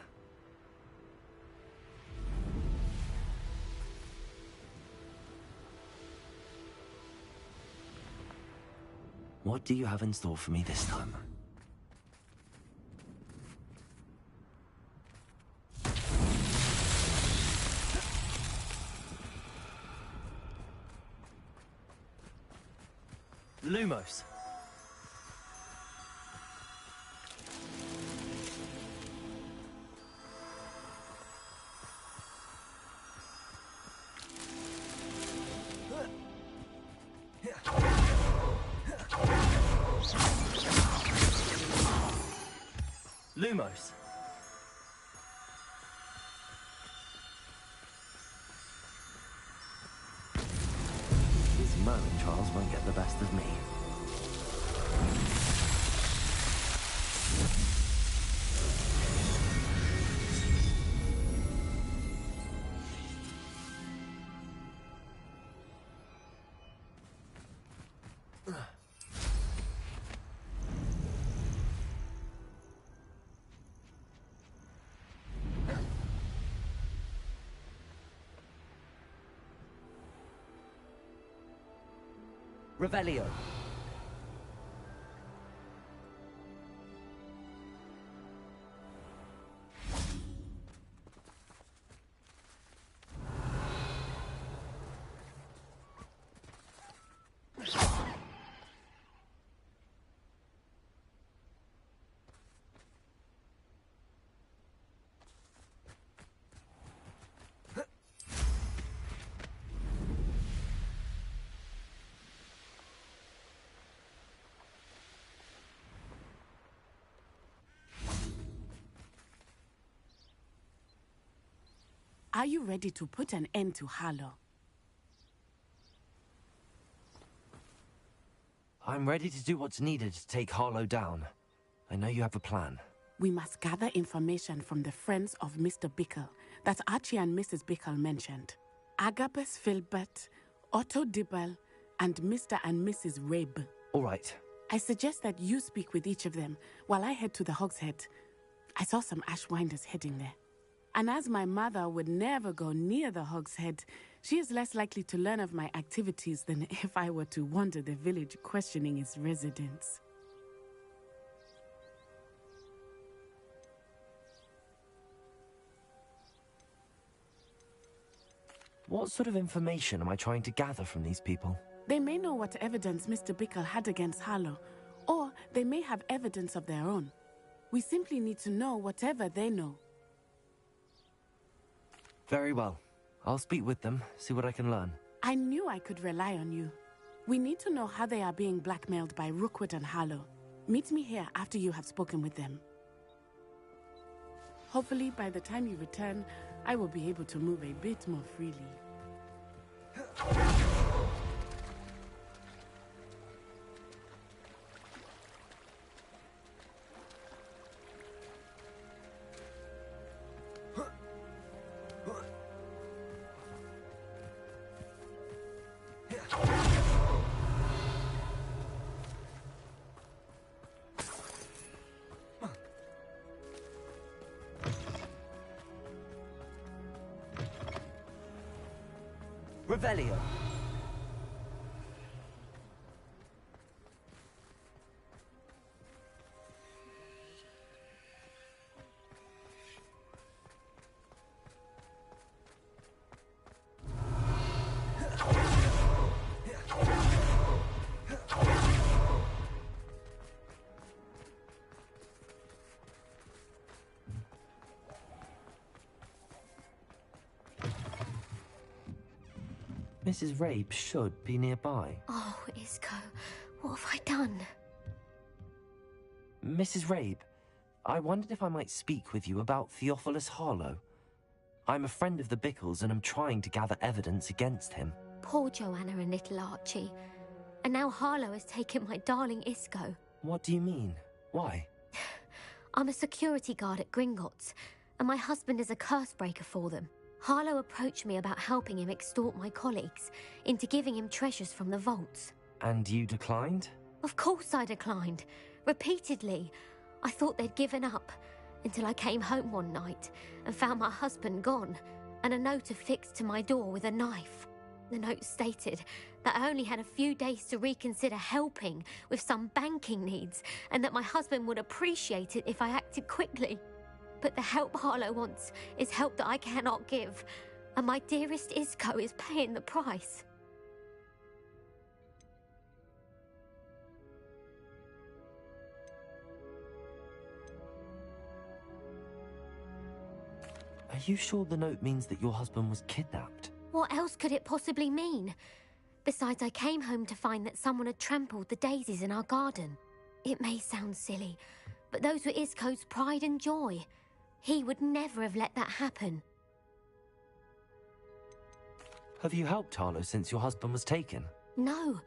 What do you have in store for me this time? Lumos. Lumos. These Merlin trials won't get the best of me. Revelio. Are you ready to put an end to Harlow? I'm ready to do what's needed to take Harlow down. I know you have a plan. We must gather information from the friends of Mr. Bickle that Archie and Mrs. Bickle mentioned. Agabus Filbert, Otto Dibble, and Mr. and Mrs. Rabe. All right. I suggest that you speak with each of them while I head to the Hogshead. I saw some Ashwinders heading there. And as my mother would never go near the Hogshead, she is less likely to learn of my activities than if I were to wander the village questioning its residents. What sort of information am I trying to gather from these people? They may know what evidence Mr. Bickle had against Harlow, or they may have evidence of their own. We simply need to know whatever they know. Very well. I'll speak with them, see what I can learn. I knew I could rely on you. We need to know how they are being blackmailed by Rookwood and Harlow. Meet me here after you have spoken with them. Hopefully, by the time you return, I will be able to move a bit more freely. Revelio. Mrs. Rabe should be nearby. Oh, Isco, what have I done? Mrs. Rabe, I wondered if I might speak with you about Theophilus Harlow. I'm a friend of the Bickles and I'm trying to gather evidence against him. Poor Joanna and little Archie. And now Harlow has taken my darling Isco. What do you mean? Why? I'm a security guard at Gringotts, and my husband is a curse breaker for them. Harlow approached me about helping him extort my colleagues into giving him treasures from the vaults. And you declined? Of course I declined. Repeatedly. I thought they'd given up, until I came home one night and found my husband gone, and a note affixed to my door with a knife. The note stated that I only had a few days to reconsider helping with some banking needs, and that my husband would appreciate it if I acted quickly. But the help Harlow wants is help that I cannot give, and my dearest Isco is paying the price. Are you sure the note means that your husband was kidnapped? What else could it possibly mean? Besides, I came home to find that someone had trampled the daisies in our garden. It may sound silly, but those were Isco's pride and joy. He would never have let that happen. Have you helped Harlow since your husband was taken? No,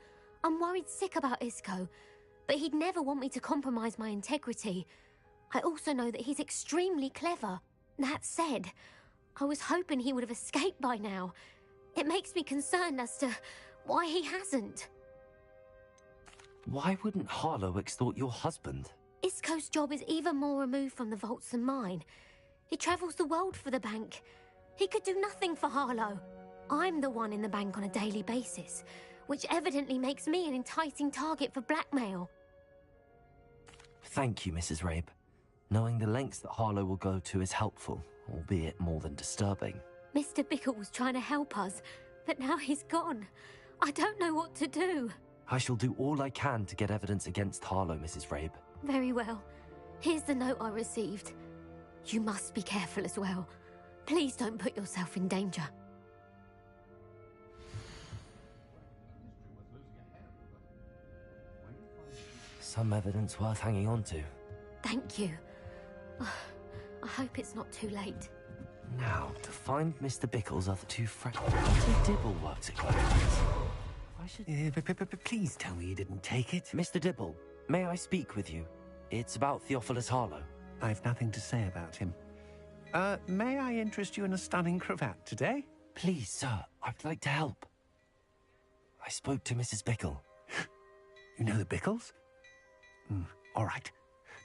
I'm worried sick about Isco, but he'd never want me to compromise my integrity. I also know that he's extremely clever. That said, I was hoping he would have escaped by now. It makes me concerned as to why he hasn't. Why wouldn't Harlow extort your husband? Isco's job is even more removed from the vaults than mine. He travels the world for the bank. He could do nothing for Harlow. I'm the one in the bank on a daily basis, which evidently makes me an enticing target for blackmail. Thank you, Mrs. Rabe. Knowing the lengths that Harlow will go to is helpful, albeit more than disturbing. Mr. Bickle was trying to help us, but now he's gone. I don't know what to do. I shall do all I can to get evidence against Harlow, Mrs. Rabe. Very well. Here's the note I received. You must be careful as well. Please don't put yourself in danger. Some evidence worth hanging on to. Thank you. I hope it's not too late. Now, to find Mr. Bickle's other two friends. Mr. Dibble works at Hogwarts. I should... Please tell me you didn't take it. Mr. Dibble, may I speak with you? It's about Theophilus Harlow. I've nothing to say about him. May I interest you in a stunning cravat today? Please, sir, I'd like to help. I spoke to Mrs. Bickle. You know the Bickles? All right.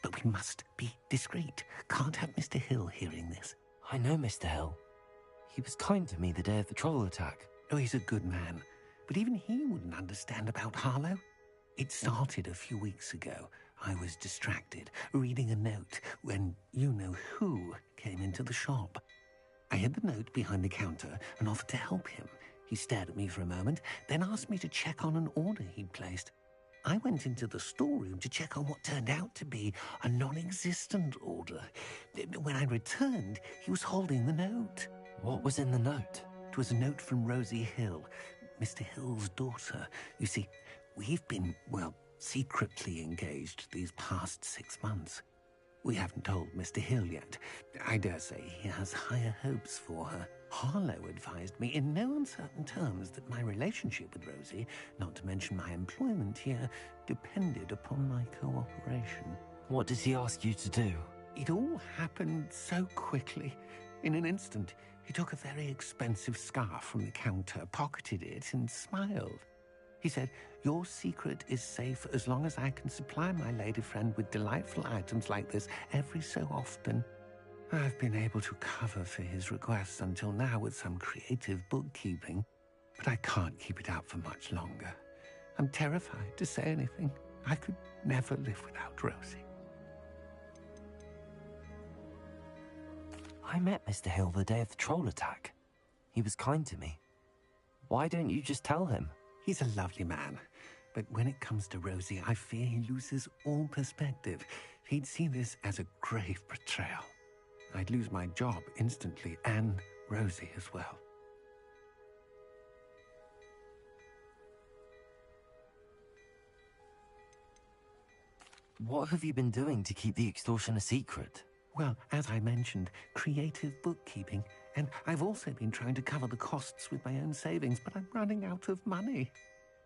But we must be discreet. Can't have Mr. Hill hearing this. I know Mr. Hill. He was kind to me the day of the troll attack. Oh, he's a good man. But even he wouldn't understand about Harlow. It started a few weeks ago. I was distracted, reading a note, when you-know-who came into the shop. I hid the note behind the counter and offered to help him. He stared at me for a moment, then asked me to check on an order he'd placed. I went into the storeroom to check on what turned out to be a non-existent order. When I returned, he was holding the note. What was in the note? It was a note from Rosie Hill, Mr. Hill's daughter. You see, we've been, well, secretly engaged these past 6 months. We haven't told Mr. Hill yet. I dare say he has higher hopes for her. Harlow advised me in no uncertain terms that my relationship with Rosie, not to mention my employment here, depended upon my cooperation. What did he ask you to do? It all happened so quickly. In an instant, he took a very expensive scarf from the counter, pocketed it, and smiled. He said, "Your secret is safe as long as I can supply my lady friend with delightful items like this every so often." I've been able to cover for his requests until now with some creative bookkeeping, but I can't keep it up for much longer. I'm terrified to say anything. I could never live without Rosie. I met Mr. Hill the day of the troll attack. He was kind to me. Why don't you just tell him? He's a lovely man, but when it comes to Rosie, I fear he loses all perspective. He'd see this as a grave betrayal. I'd lose my job instantly, and Rosie as well. What have you been doing to keep the extortion a secret? Well, as I mentioned, creative bookkeeping. And I've also been trying to cover the costs with my own savings, but I'm running out of money.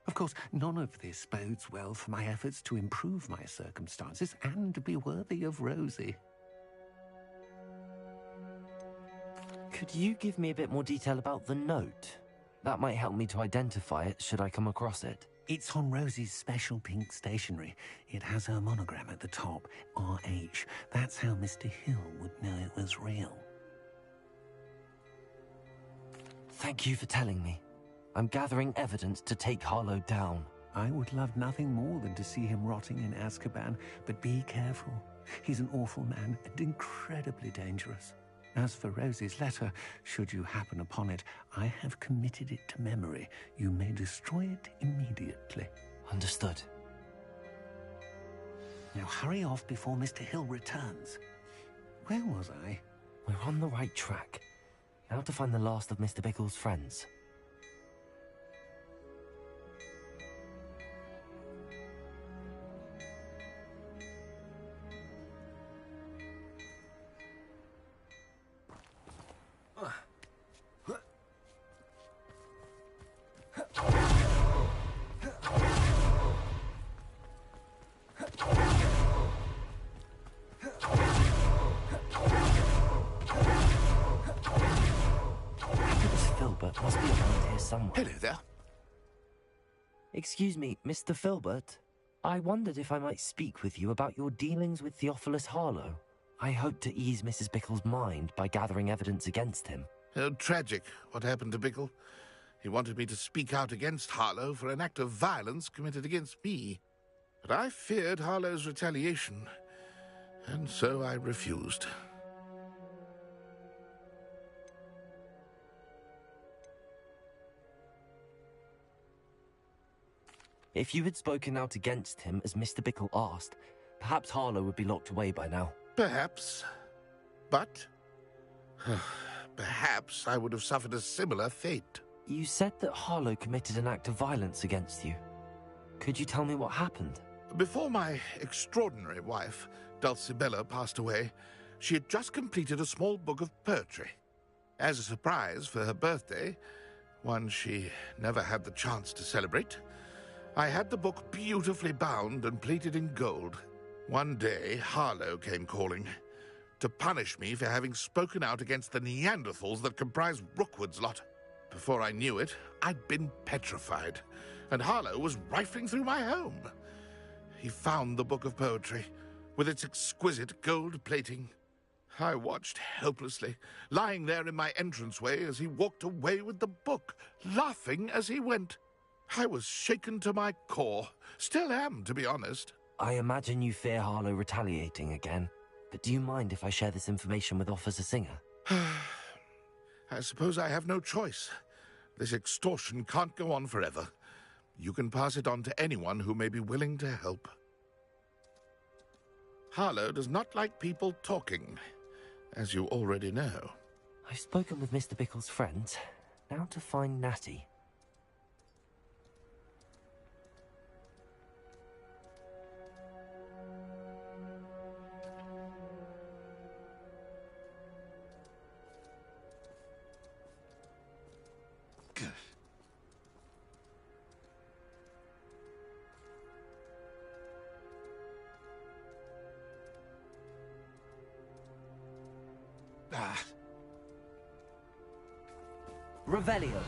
Of course, none of this bodes well for my efforts to improve my circumstances and to be worthy of Rosie. Could you give me a bit more detail about the note? That might help me to identify it should I come across it. It's on Rosie's special pink stationery. It has her monogram at the top, RH. That's how Mr. Hill would know it was real. Thank you for telling me. I'm gathering evidence to take Harlow down. I would love nothing more than to see him rotting in Azkaban, but be careful. He's an awful man and incredibly dangerous. As for Rosie's letter, should you happen upon it, I have committed it to memory. You may destroy it immediately. Understood. Now hurry off before Mr. Hill returns. Where was I? We're on the right track. Now to find the last of Mr. Bickle's friends. Hello there. Excuse me, Mr. Filbert. I wondered if I might speak with you about your dealings with Theophilus Harlow. I hope to ease Mrs. Bickle's mind by gathering evidence against him. Oh, tragic what happened to Bickle. He wanted me to speak out against Harlow for an act of violence committed against me. But I feared Harlow's retaliation, and so I refused. If you had spoken out against him as Mr. Bickle asked, perhaps Harlow would be locked away by now. Perhaps. But perhaps I would have suffered a similar fate. You said that Harlow committed an act of violence against you. Could you tell me what happened? Before my extraordinary wife, Dulcibella, passed away, she had just completed a small book of poetry. As a surprise for her birthday, one she never had the chance to celebrate, I had the book beautifully bound and plated in gold. One day, Harlow came calling to punish me for having spoken out against the Neanderthals that comprise Rookwood's lot. Before I knew it, I'd been petrified, and Harlow was rifling through my home. he found the book of poetry, with its exquisite gold plating. I watched helplessly, lying there in my entranceway as he walked away with the book, laughing as he went. I was shaken to my core. Still am, to be honest. I imagine you fear Harlow retaliating again, but do you mind if I share this information with Officer Singer? I suppose I have no choice. This extortion can't go on forever. You can pass it on to anyone who may be willing to help. Harlow does not like people talking, as you already know. I've spoken with Mr. Bickle's friends. Now to find Natty. Revelio.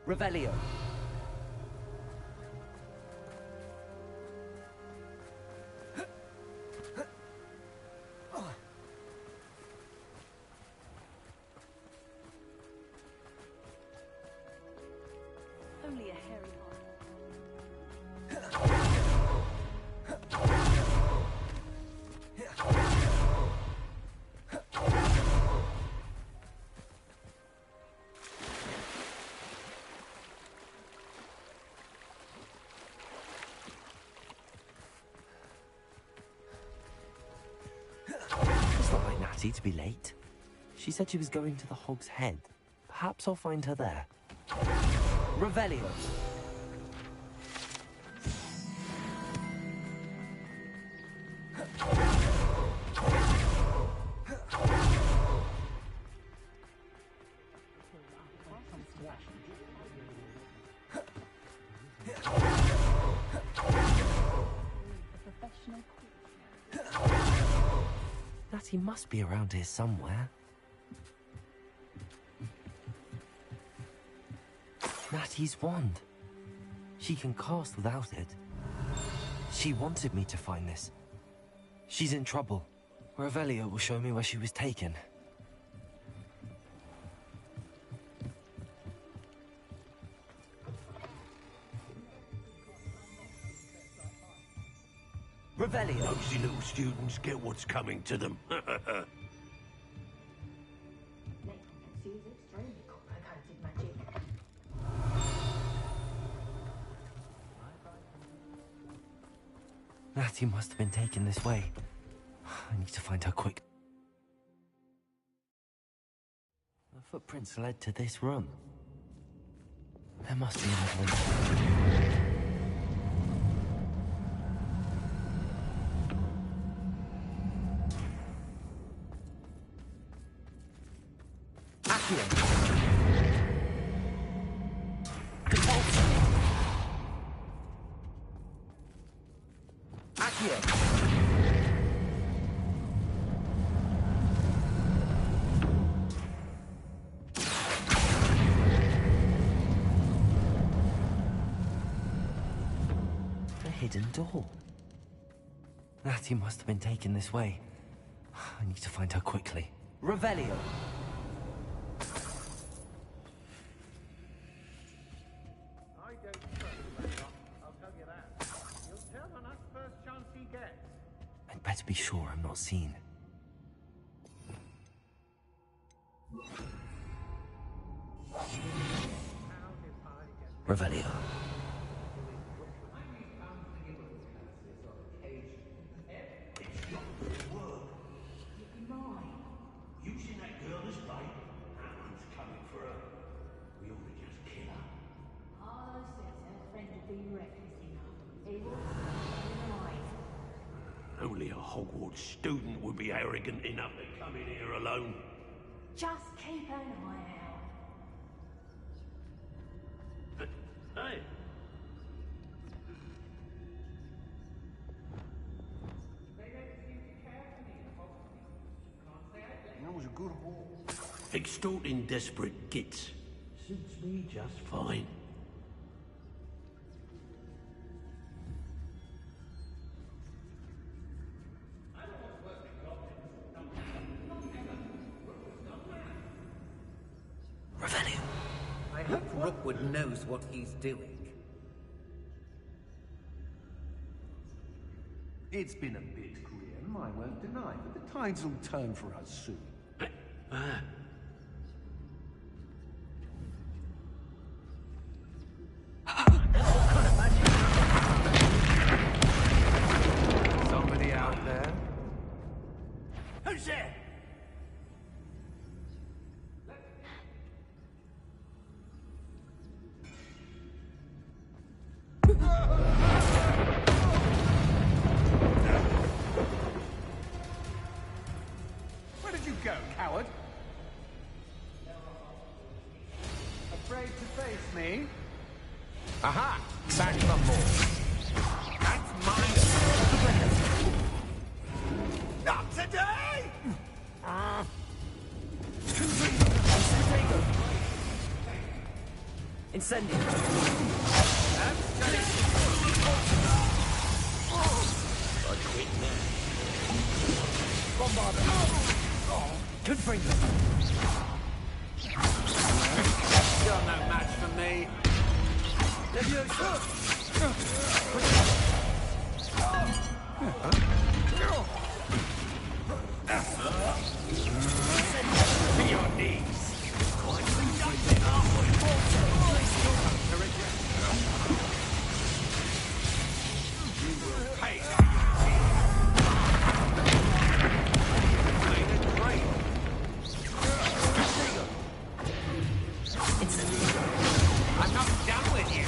Revelio. Only a hairy heart. It's not like Natty to be late. She said she was going to the Hog's Head. Perhaps I'll find her there. Revelio. Natty must be around here somewhere. Natty's wand. She can cast without it. She wanted me to find this. She's in trouble. Revelio will show me where she was taken. Revelio. Nosy little students get what's coming to them. Natty must have been taken this way. I need to find her quick. The footprints led to this room. There must be another one. Hidden door. Natty must have been taken this way. I need to find her quickly. Revelio. I don't trust Raynor, I'll tell you that. He'll turn on us first chance he gets. I'd better be sure I'm not seen. Revelio. Using that girl as bait? Aaron's coming for her. We ought to just kill her. Harlow says her friend will be reckless enough. He will be alive. Only a Hogwarts student would be arrogant enough to come in here alone. Just keep an eye out. Hey! That was a good haul. Extorting desperate gits suits me just fine. Revelio. I hope Rookwood knows what he's doing. It's been a bit grim, I won't deny, but the tides will turn for us soon. Somebody out there? Who's there? Where did you go, coward? Afraid to face me? Aha! Back the more. That's mine! Not today! Incendio. I quit now. Bombarder. Confringo. You're no match for me. Leviosa. To your knees. Hey. I'm not done with you.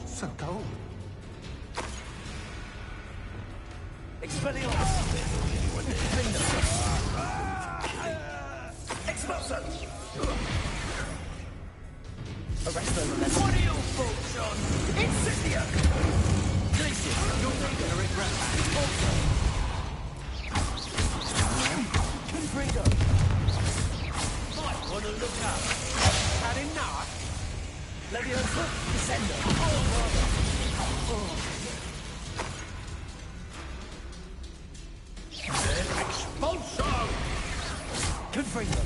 So cold. Expelliarmus. Expulso. Arresto Memento. What are your thoughts on Incendio. Glacius. You'll need to regret that. Also. Confringo. might want to look up? Had enough? Leviosa. Descendo. Expulso! Confringo.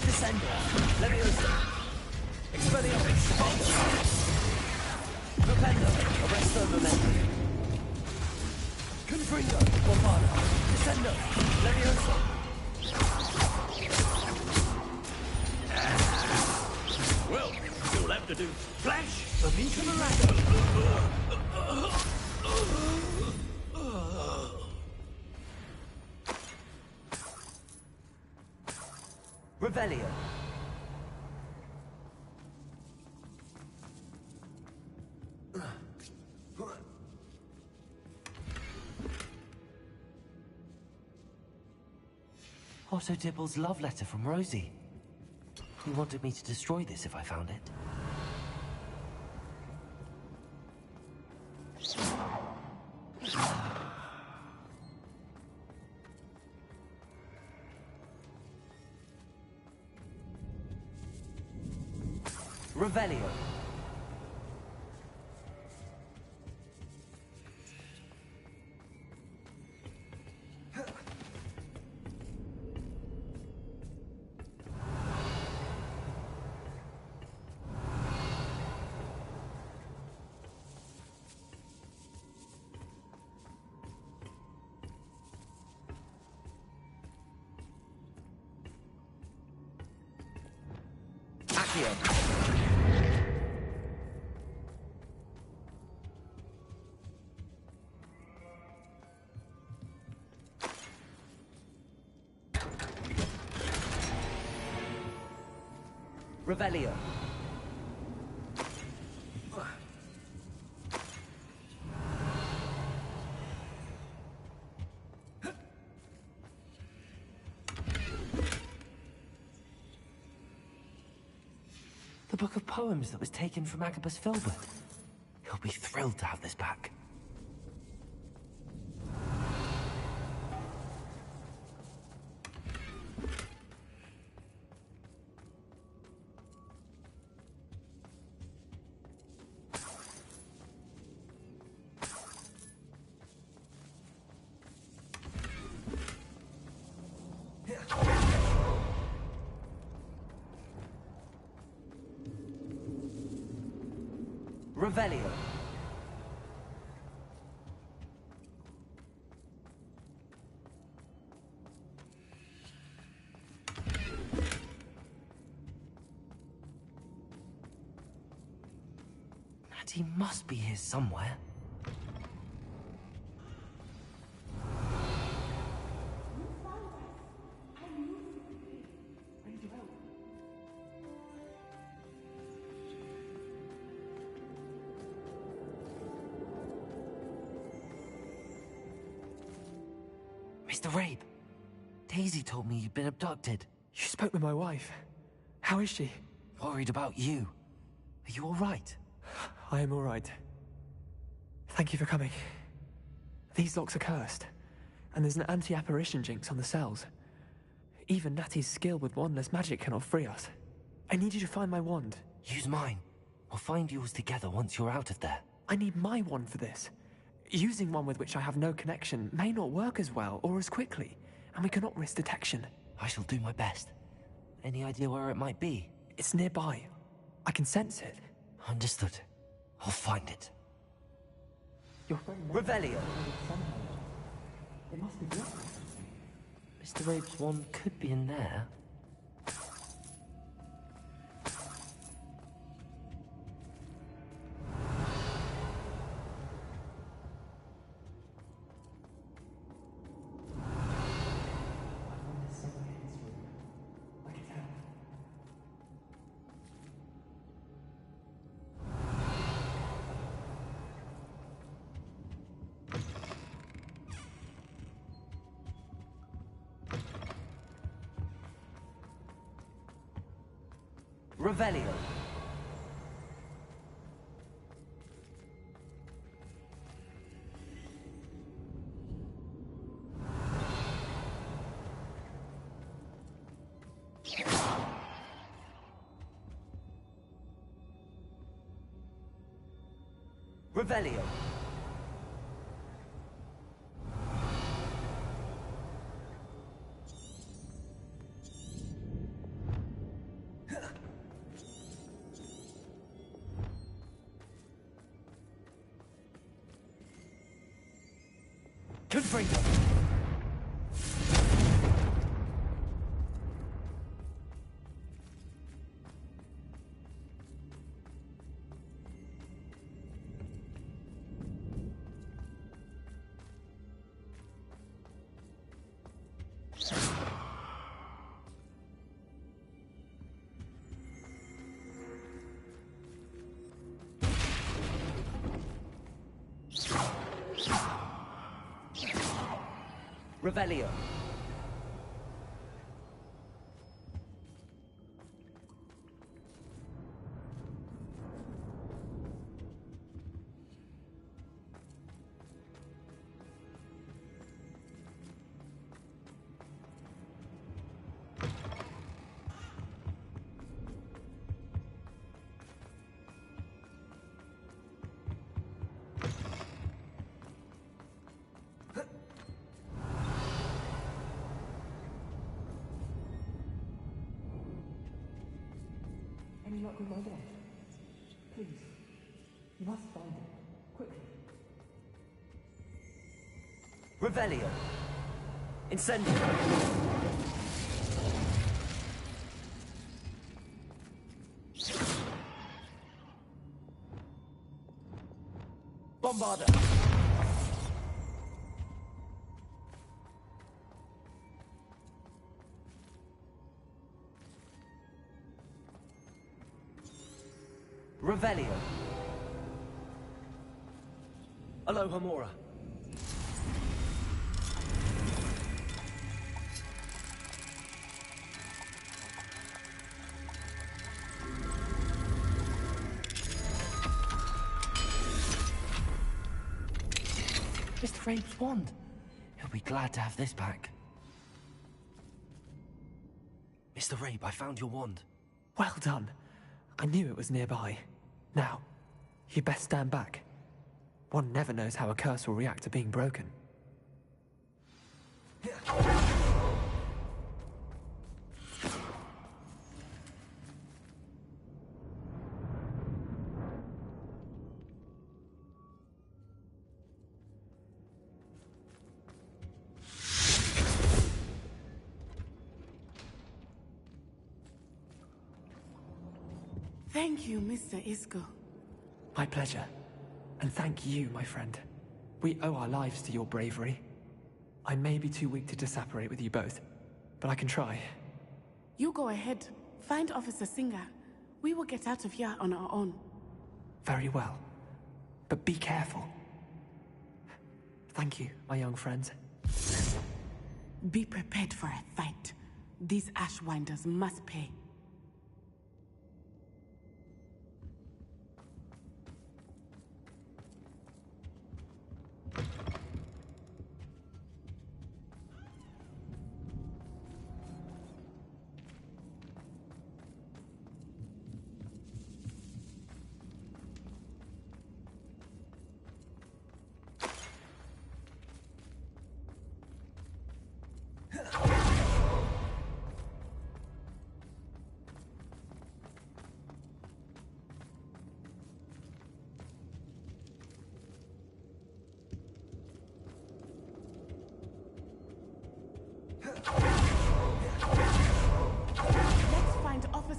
Descendo. Leviosa. Expelliarmus. Expulso. Propendo. Arresto Memento. Confringo. Bombarda. Descendo. Leviosa. Well, you'll have to do flash Up into the Revelio. Otto Dibble's love letter from Rosie. He wanted me to destroy this if I found it. Revelio. Accio. Revelio. The book of poems that was taken from Agabus Filbert. He'll be thrilled to have this back. Revelio. Natty must be here somewhere. Mr. Rabe, Daisy told me you'd been abducted. You spoke with my wife. How is she? Worried about you. Are you all right? I am all right. Thank you for coming. These locks are cursed, and there's an anti-apparition jinx on the cells. Even Natty's skill with wandless magic cannot free us. I need you to find my wand. Use mine. We'll find yours together once you're out of there. I need my wand for this. Using one with which I have no connection may not work as well or as quickly, and we cannot risk detection. I shall do my best. Any idea where it might be? It's nearby. I can sense it. Understood. I'll find it. Your friend Revelio! It must be blocked. Mr. Rabe's wand could be in there. Revelio. Revelio. Confringo. Revelio. Any luck with my wand? Please. You must find it. Quickly. Revelio. Incendio. Bombarda. Revelio. Aloha Mora. Mr. Rabe's wand. He'll be glad to have this back. Mr. Rabe, I found your wand. Well done. I knew it was nearby. Now, you best stand back. One never knows how a curse will react to being broken. Thank you, Mr. Isco. My pleasure. And thank you, my friend. We owe our lives to your bravery. I may be too weak to disapparate with you both, but I can try. You go ahead. Find Officer Singer. We will get out of here on our own. Very well. But be careful. Thank you, my young friends. Be prepared for a fight. These Ashwinders must pay.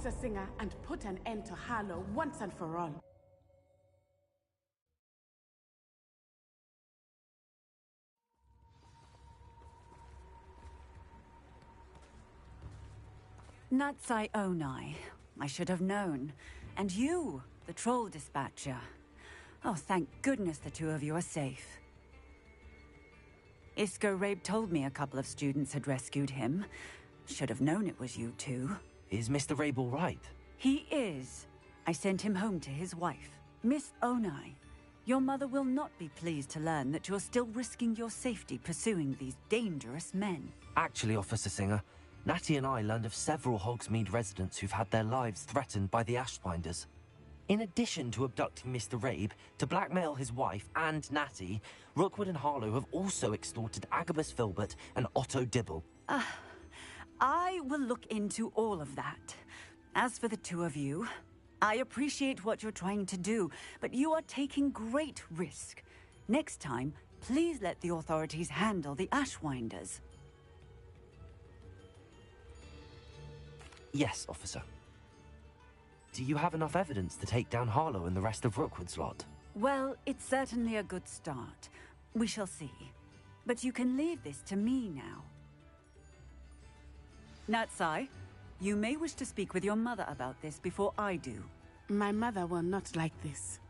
Officer Singer and put an end to Harlow once and for all. Natsai Onai. I should have known. And you, the troll dispatcher. Oh, thank goodness the two of you are safe. Isco Rabe told me a couple of students had rescued him. Should have known it was you two. Is Mr. Rabe all right? He is. I sent him home to his wife. Miss Onai, your mother will not be pleased to learn that you're still risking your safety pursuing these dangerous men. Actually, Officer Singer, Natty and I learned of several Hogsmeade residents who've had their lives threatened by the Ashbinders. In addition to abducting Mr. Rabe, to blackmail his wife and Natty, Rookwood and Harlow have also extorted Agabus Filbert and Otto Dibble. I will look into all of that. As for the two of you, I appreciate what you're trying to do, but you are taking great risk. Next time, please let the authorities handle the Ashwinders. Yes, officer. Do you have enough evidence to take down Harlow and the rest of Rookwood's lot? Well, it's certainly a good start. We shall see. But you can leave this to me now. Natsai, you may wish to speak with your mother about this before I do. My mother will not like this.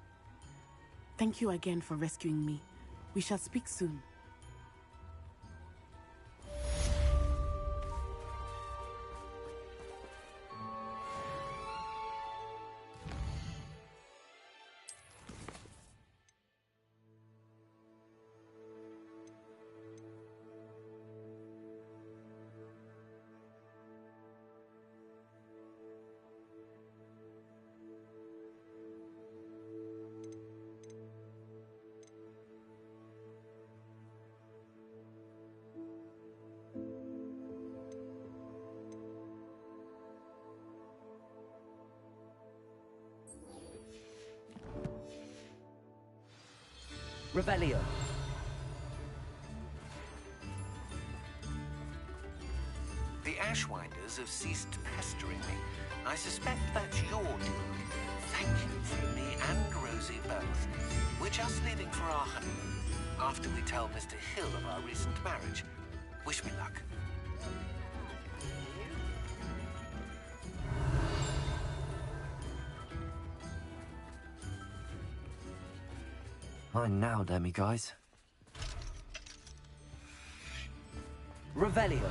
Thank you again for rescuing me. We shall speak soon. Revelio. The Ashwinders have ceased pestering me. I suspect that's your doing. Thank you from me and Rosie both. We're just leaving for our honeymoon, after we tell Mr. Hill of our recent marriage. Wish me luck. Fine now, Demi guys. Revelio.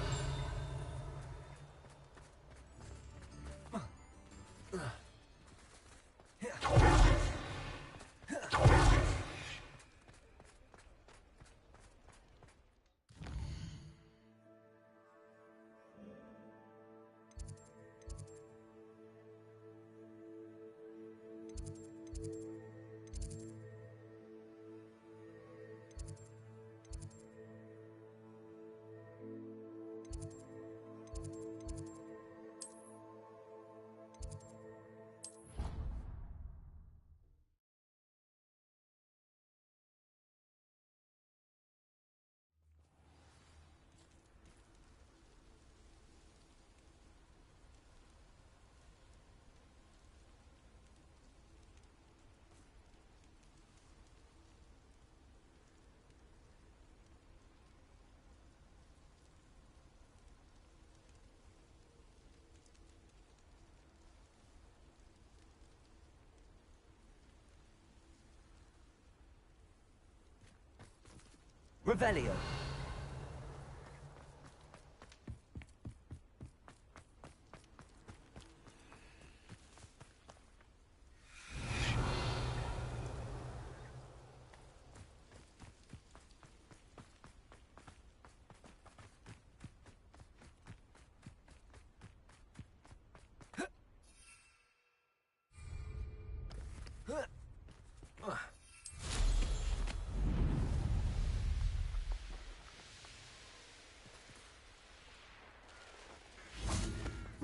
Revelio.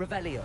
Revelio.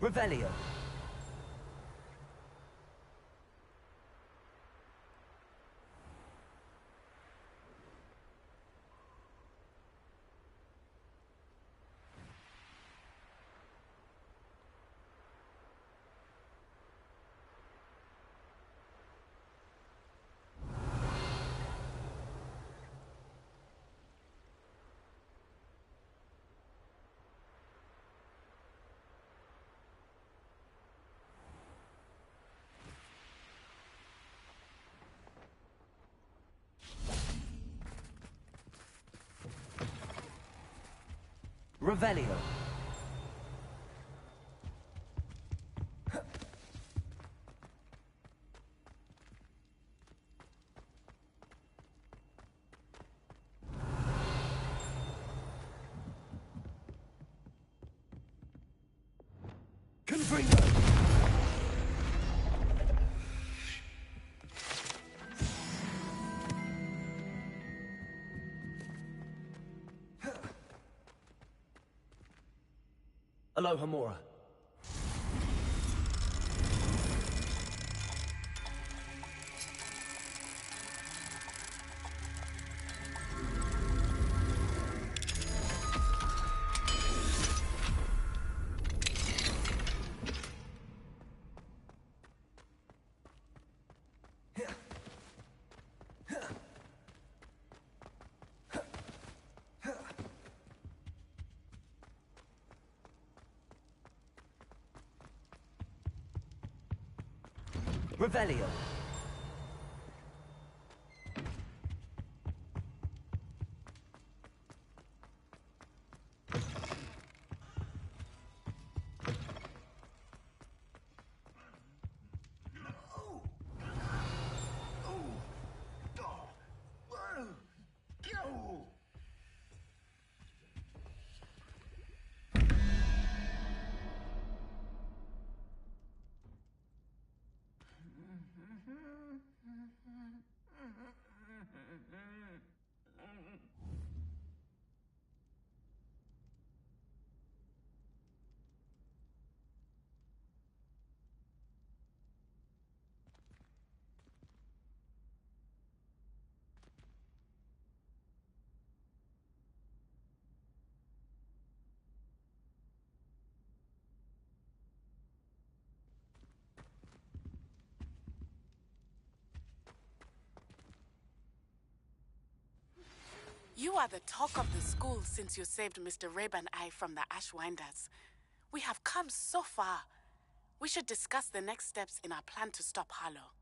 Revelio. Revelio. Confringo. Aloha Mora. Revelio. You are the talk of the school since you saved Mr. Rabe and I from the Ashwinders. We have come so far. We should discuss the next steps in our plan to stop Harlow.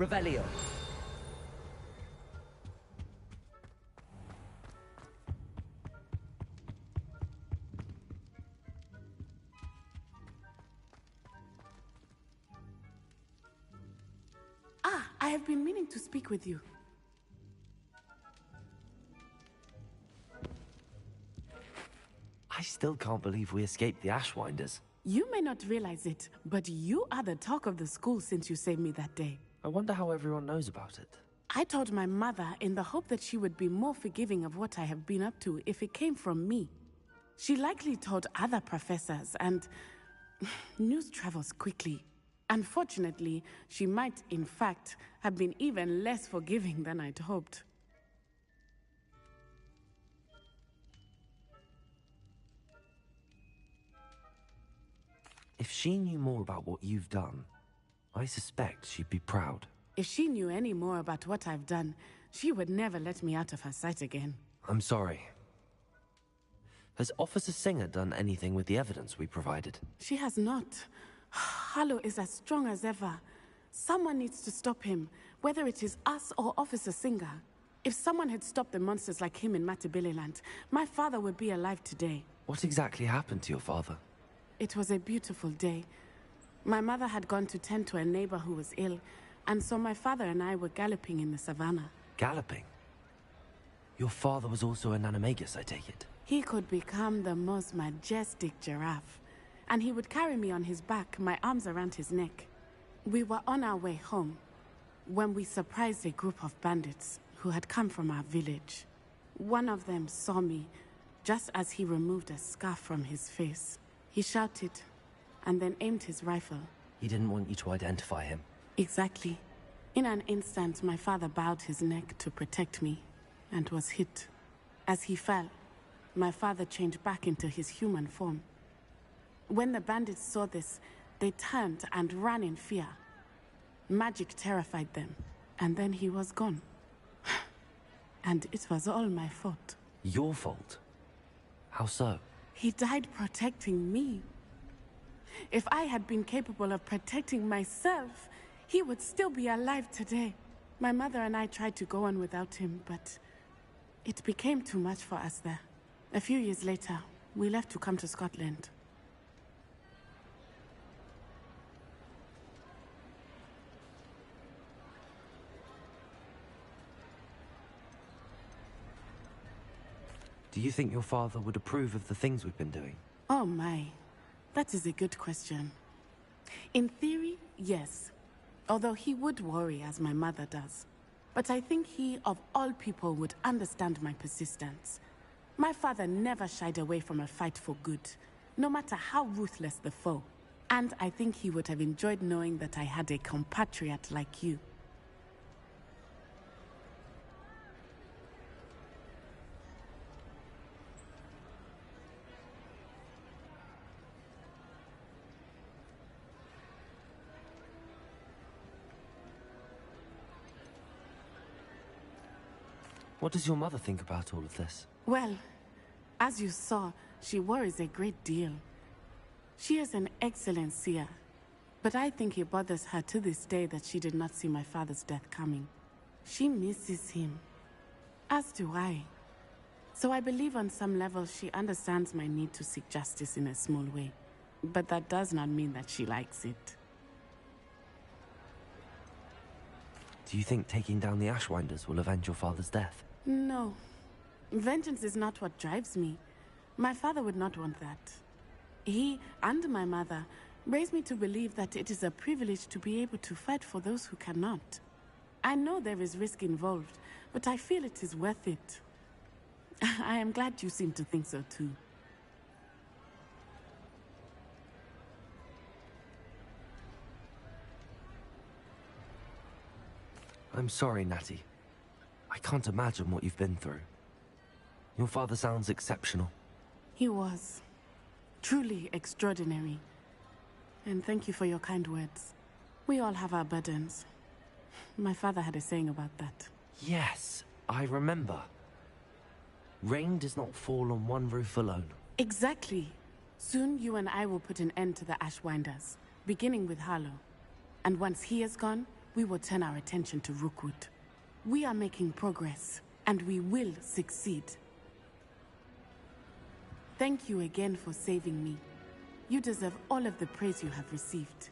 Revelio. I have been meaning to speak with you. I still can't believe we escaped the Ashwinders. You may not realize it, but you are the talk of the school since you saved me that day. I wonder how everyone knows about it. I told my mother in the hope that she would be more forgiving of what I have been up to if it came from me. She likely told other professors, and news travels quickly. Unfortunately, she might, in fact, have been even less forgiving than I'd hoped. If she knew more about what you've done, I suspect she'd be proud. If she knew any more about what I've done, she would never let me out of her sight again. I'm sorry. Has Officer Singer done anything with the evidence we provided? She has not. Harlow is as strong as ever. Someone needs to stop him, whether it is us or Officer Singer. If someone had stopped the monsters like him in Matabeleland, my father would be alive today. What exactly happened to your father? It was a beautiful day. My mother had gone to tend to a neighbor who was ill, and so my father and I were galloping in the savannah. Galloping? Your father was also an animagus, I take it? He could become the most majestic giraffe, and he would carry me on his back, my arms around his neck. We were on our way home when we surprised a group of bandits who had come from our village. One of them saw me just as he removed a scarf from his face. He shouted and then aimed his rifle. He didn't want you to identify him. Exactly. In an instant, my father bowed his neck to protect me and was hit. As he fell, my father changed back into his human form. When the bandits saw this, they turned and ran in fear. Magic terrified them, and then he was gone. And it was all my fault. Your fault? How so? He died protecting me. If I had been capable of protecting myself, he would still be alive today. My mother and I tried to go on without him, but it became too much for us there. A few years later, we left to come to Scotland. Do you think your father would approve of the things we've been doing? Oh my, that is a good question. In theory, yes. Although he would worry, as my mother does. But I think he, of all people, would understand my persistence. My father never shied away from a fight for good, no matter how ruthless the foe. And I think he would have enjoyed knowing that I had a compatriot like you. What does your mother think about all of this? Well, as you saw, she worries a great deal. She is an excellent seer, but I think it bothers her to this day that she did not see my father's death coming. She misses him, as do I. So I believe on some level she understands my need to seek justice in a small way. But that does not mean that she likes it. Do you think taking down the Ashwinders will avenge your father's death? No. Vengeance is not what drives me. My father would not want that. He and my mother raised me to believe that it is a privilege to be able to fight for those who cannot. I know there is risk involved, but I feel it is worth it. I am glad you seem to think so too. I'm sorry, Natty. I can't imagine what you've been through. Your father sounds exceptional. He was. Truly extraordinary. And thank you for your kind words. We all have our burdens. My father had a saying about that. Yes, I remember. Rain does not fall on one roof alone. Exactly. Soon you and I will put an end to the Ashwinders, beginning with Harlow. And once he is gone, we will turn our attention to Rookwood. We are making progress, and we will succeed. Thank you again for saving me. You deserve all of the praise you have received.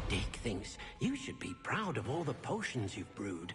Dick thinks you should be proud of all the potions you've brewed.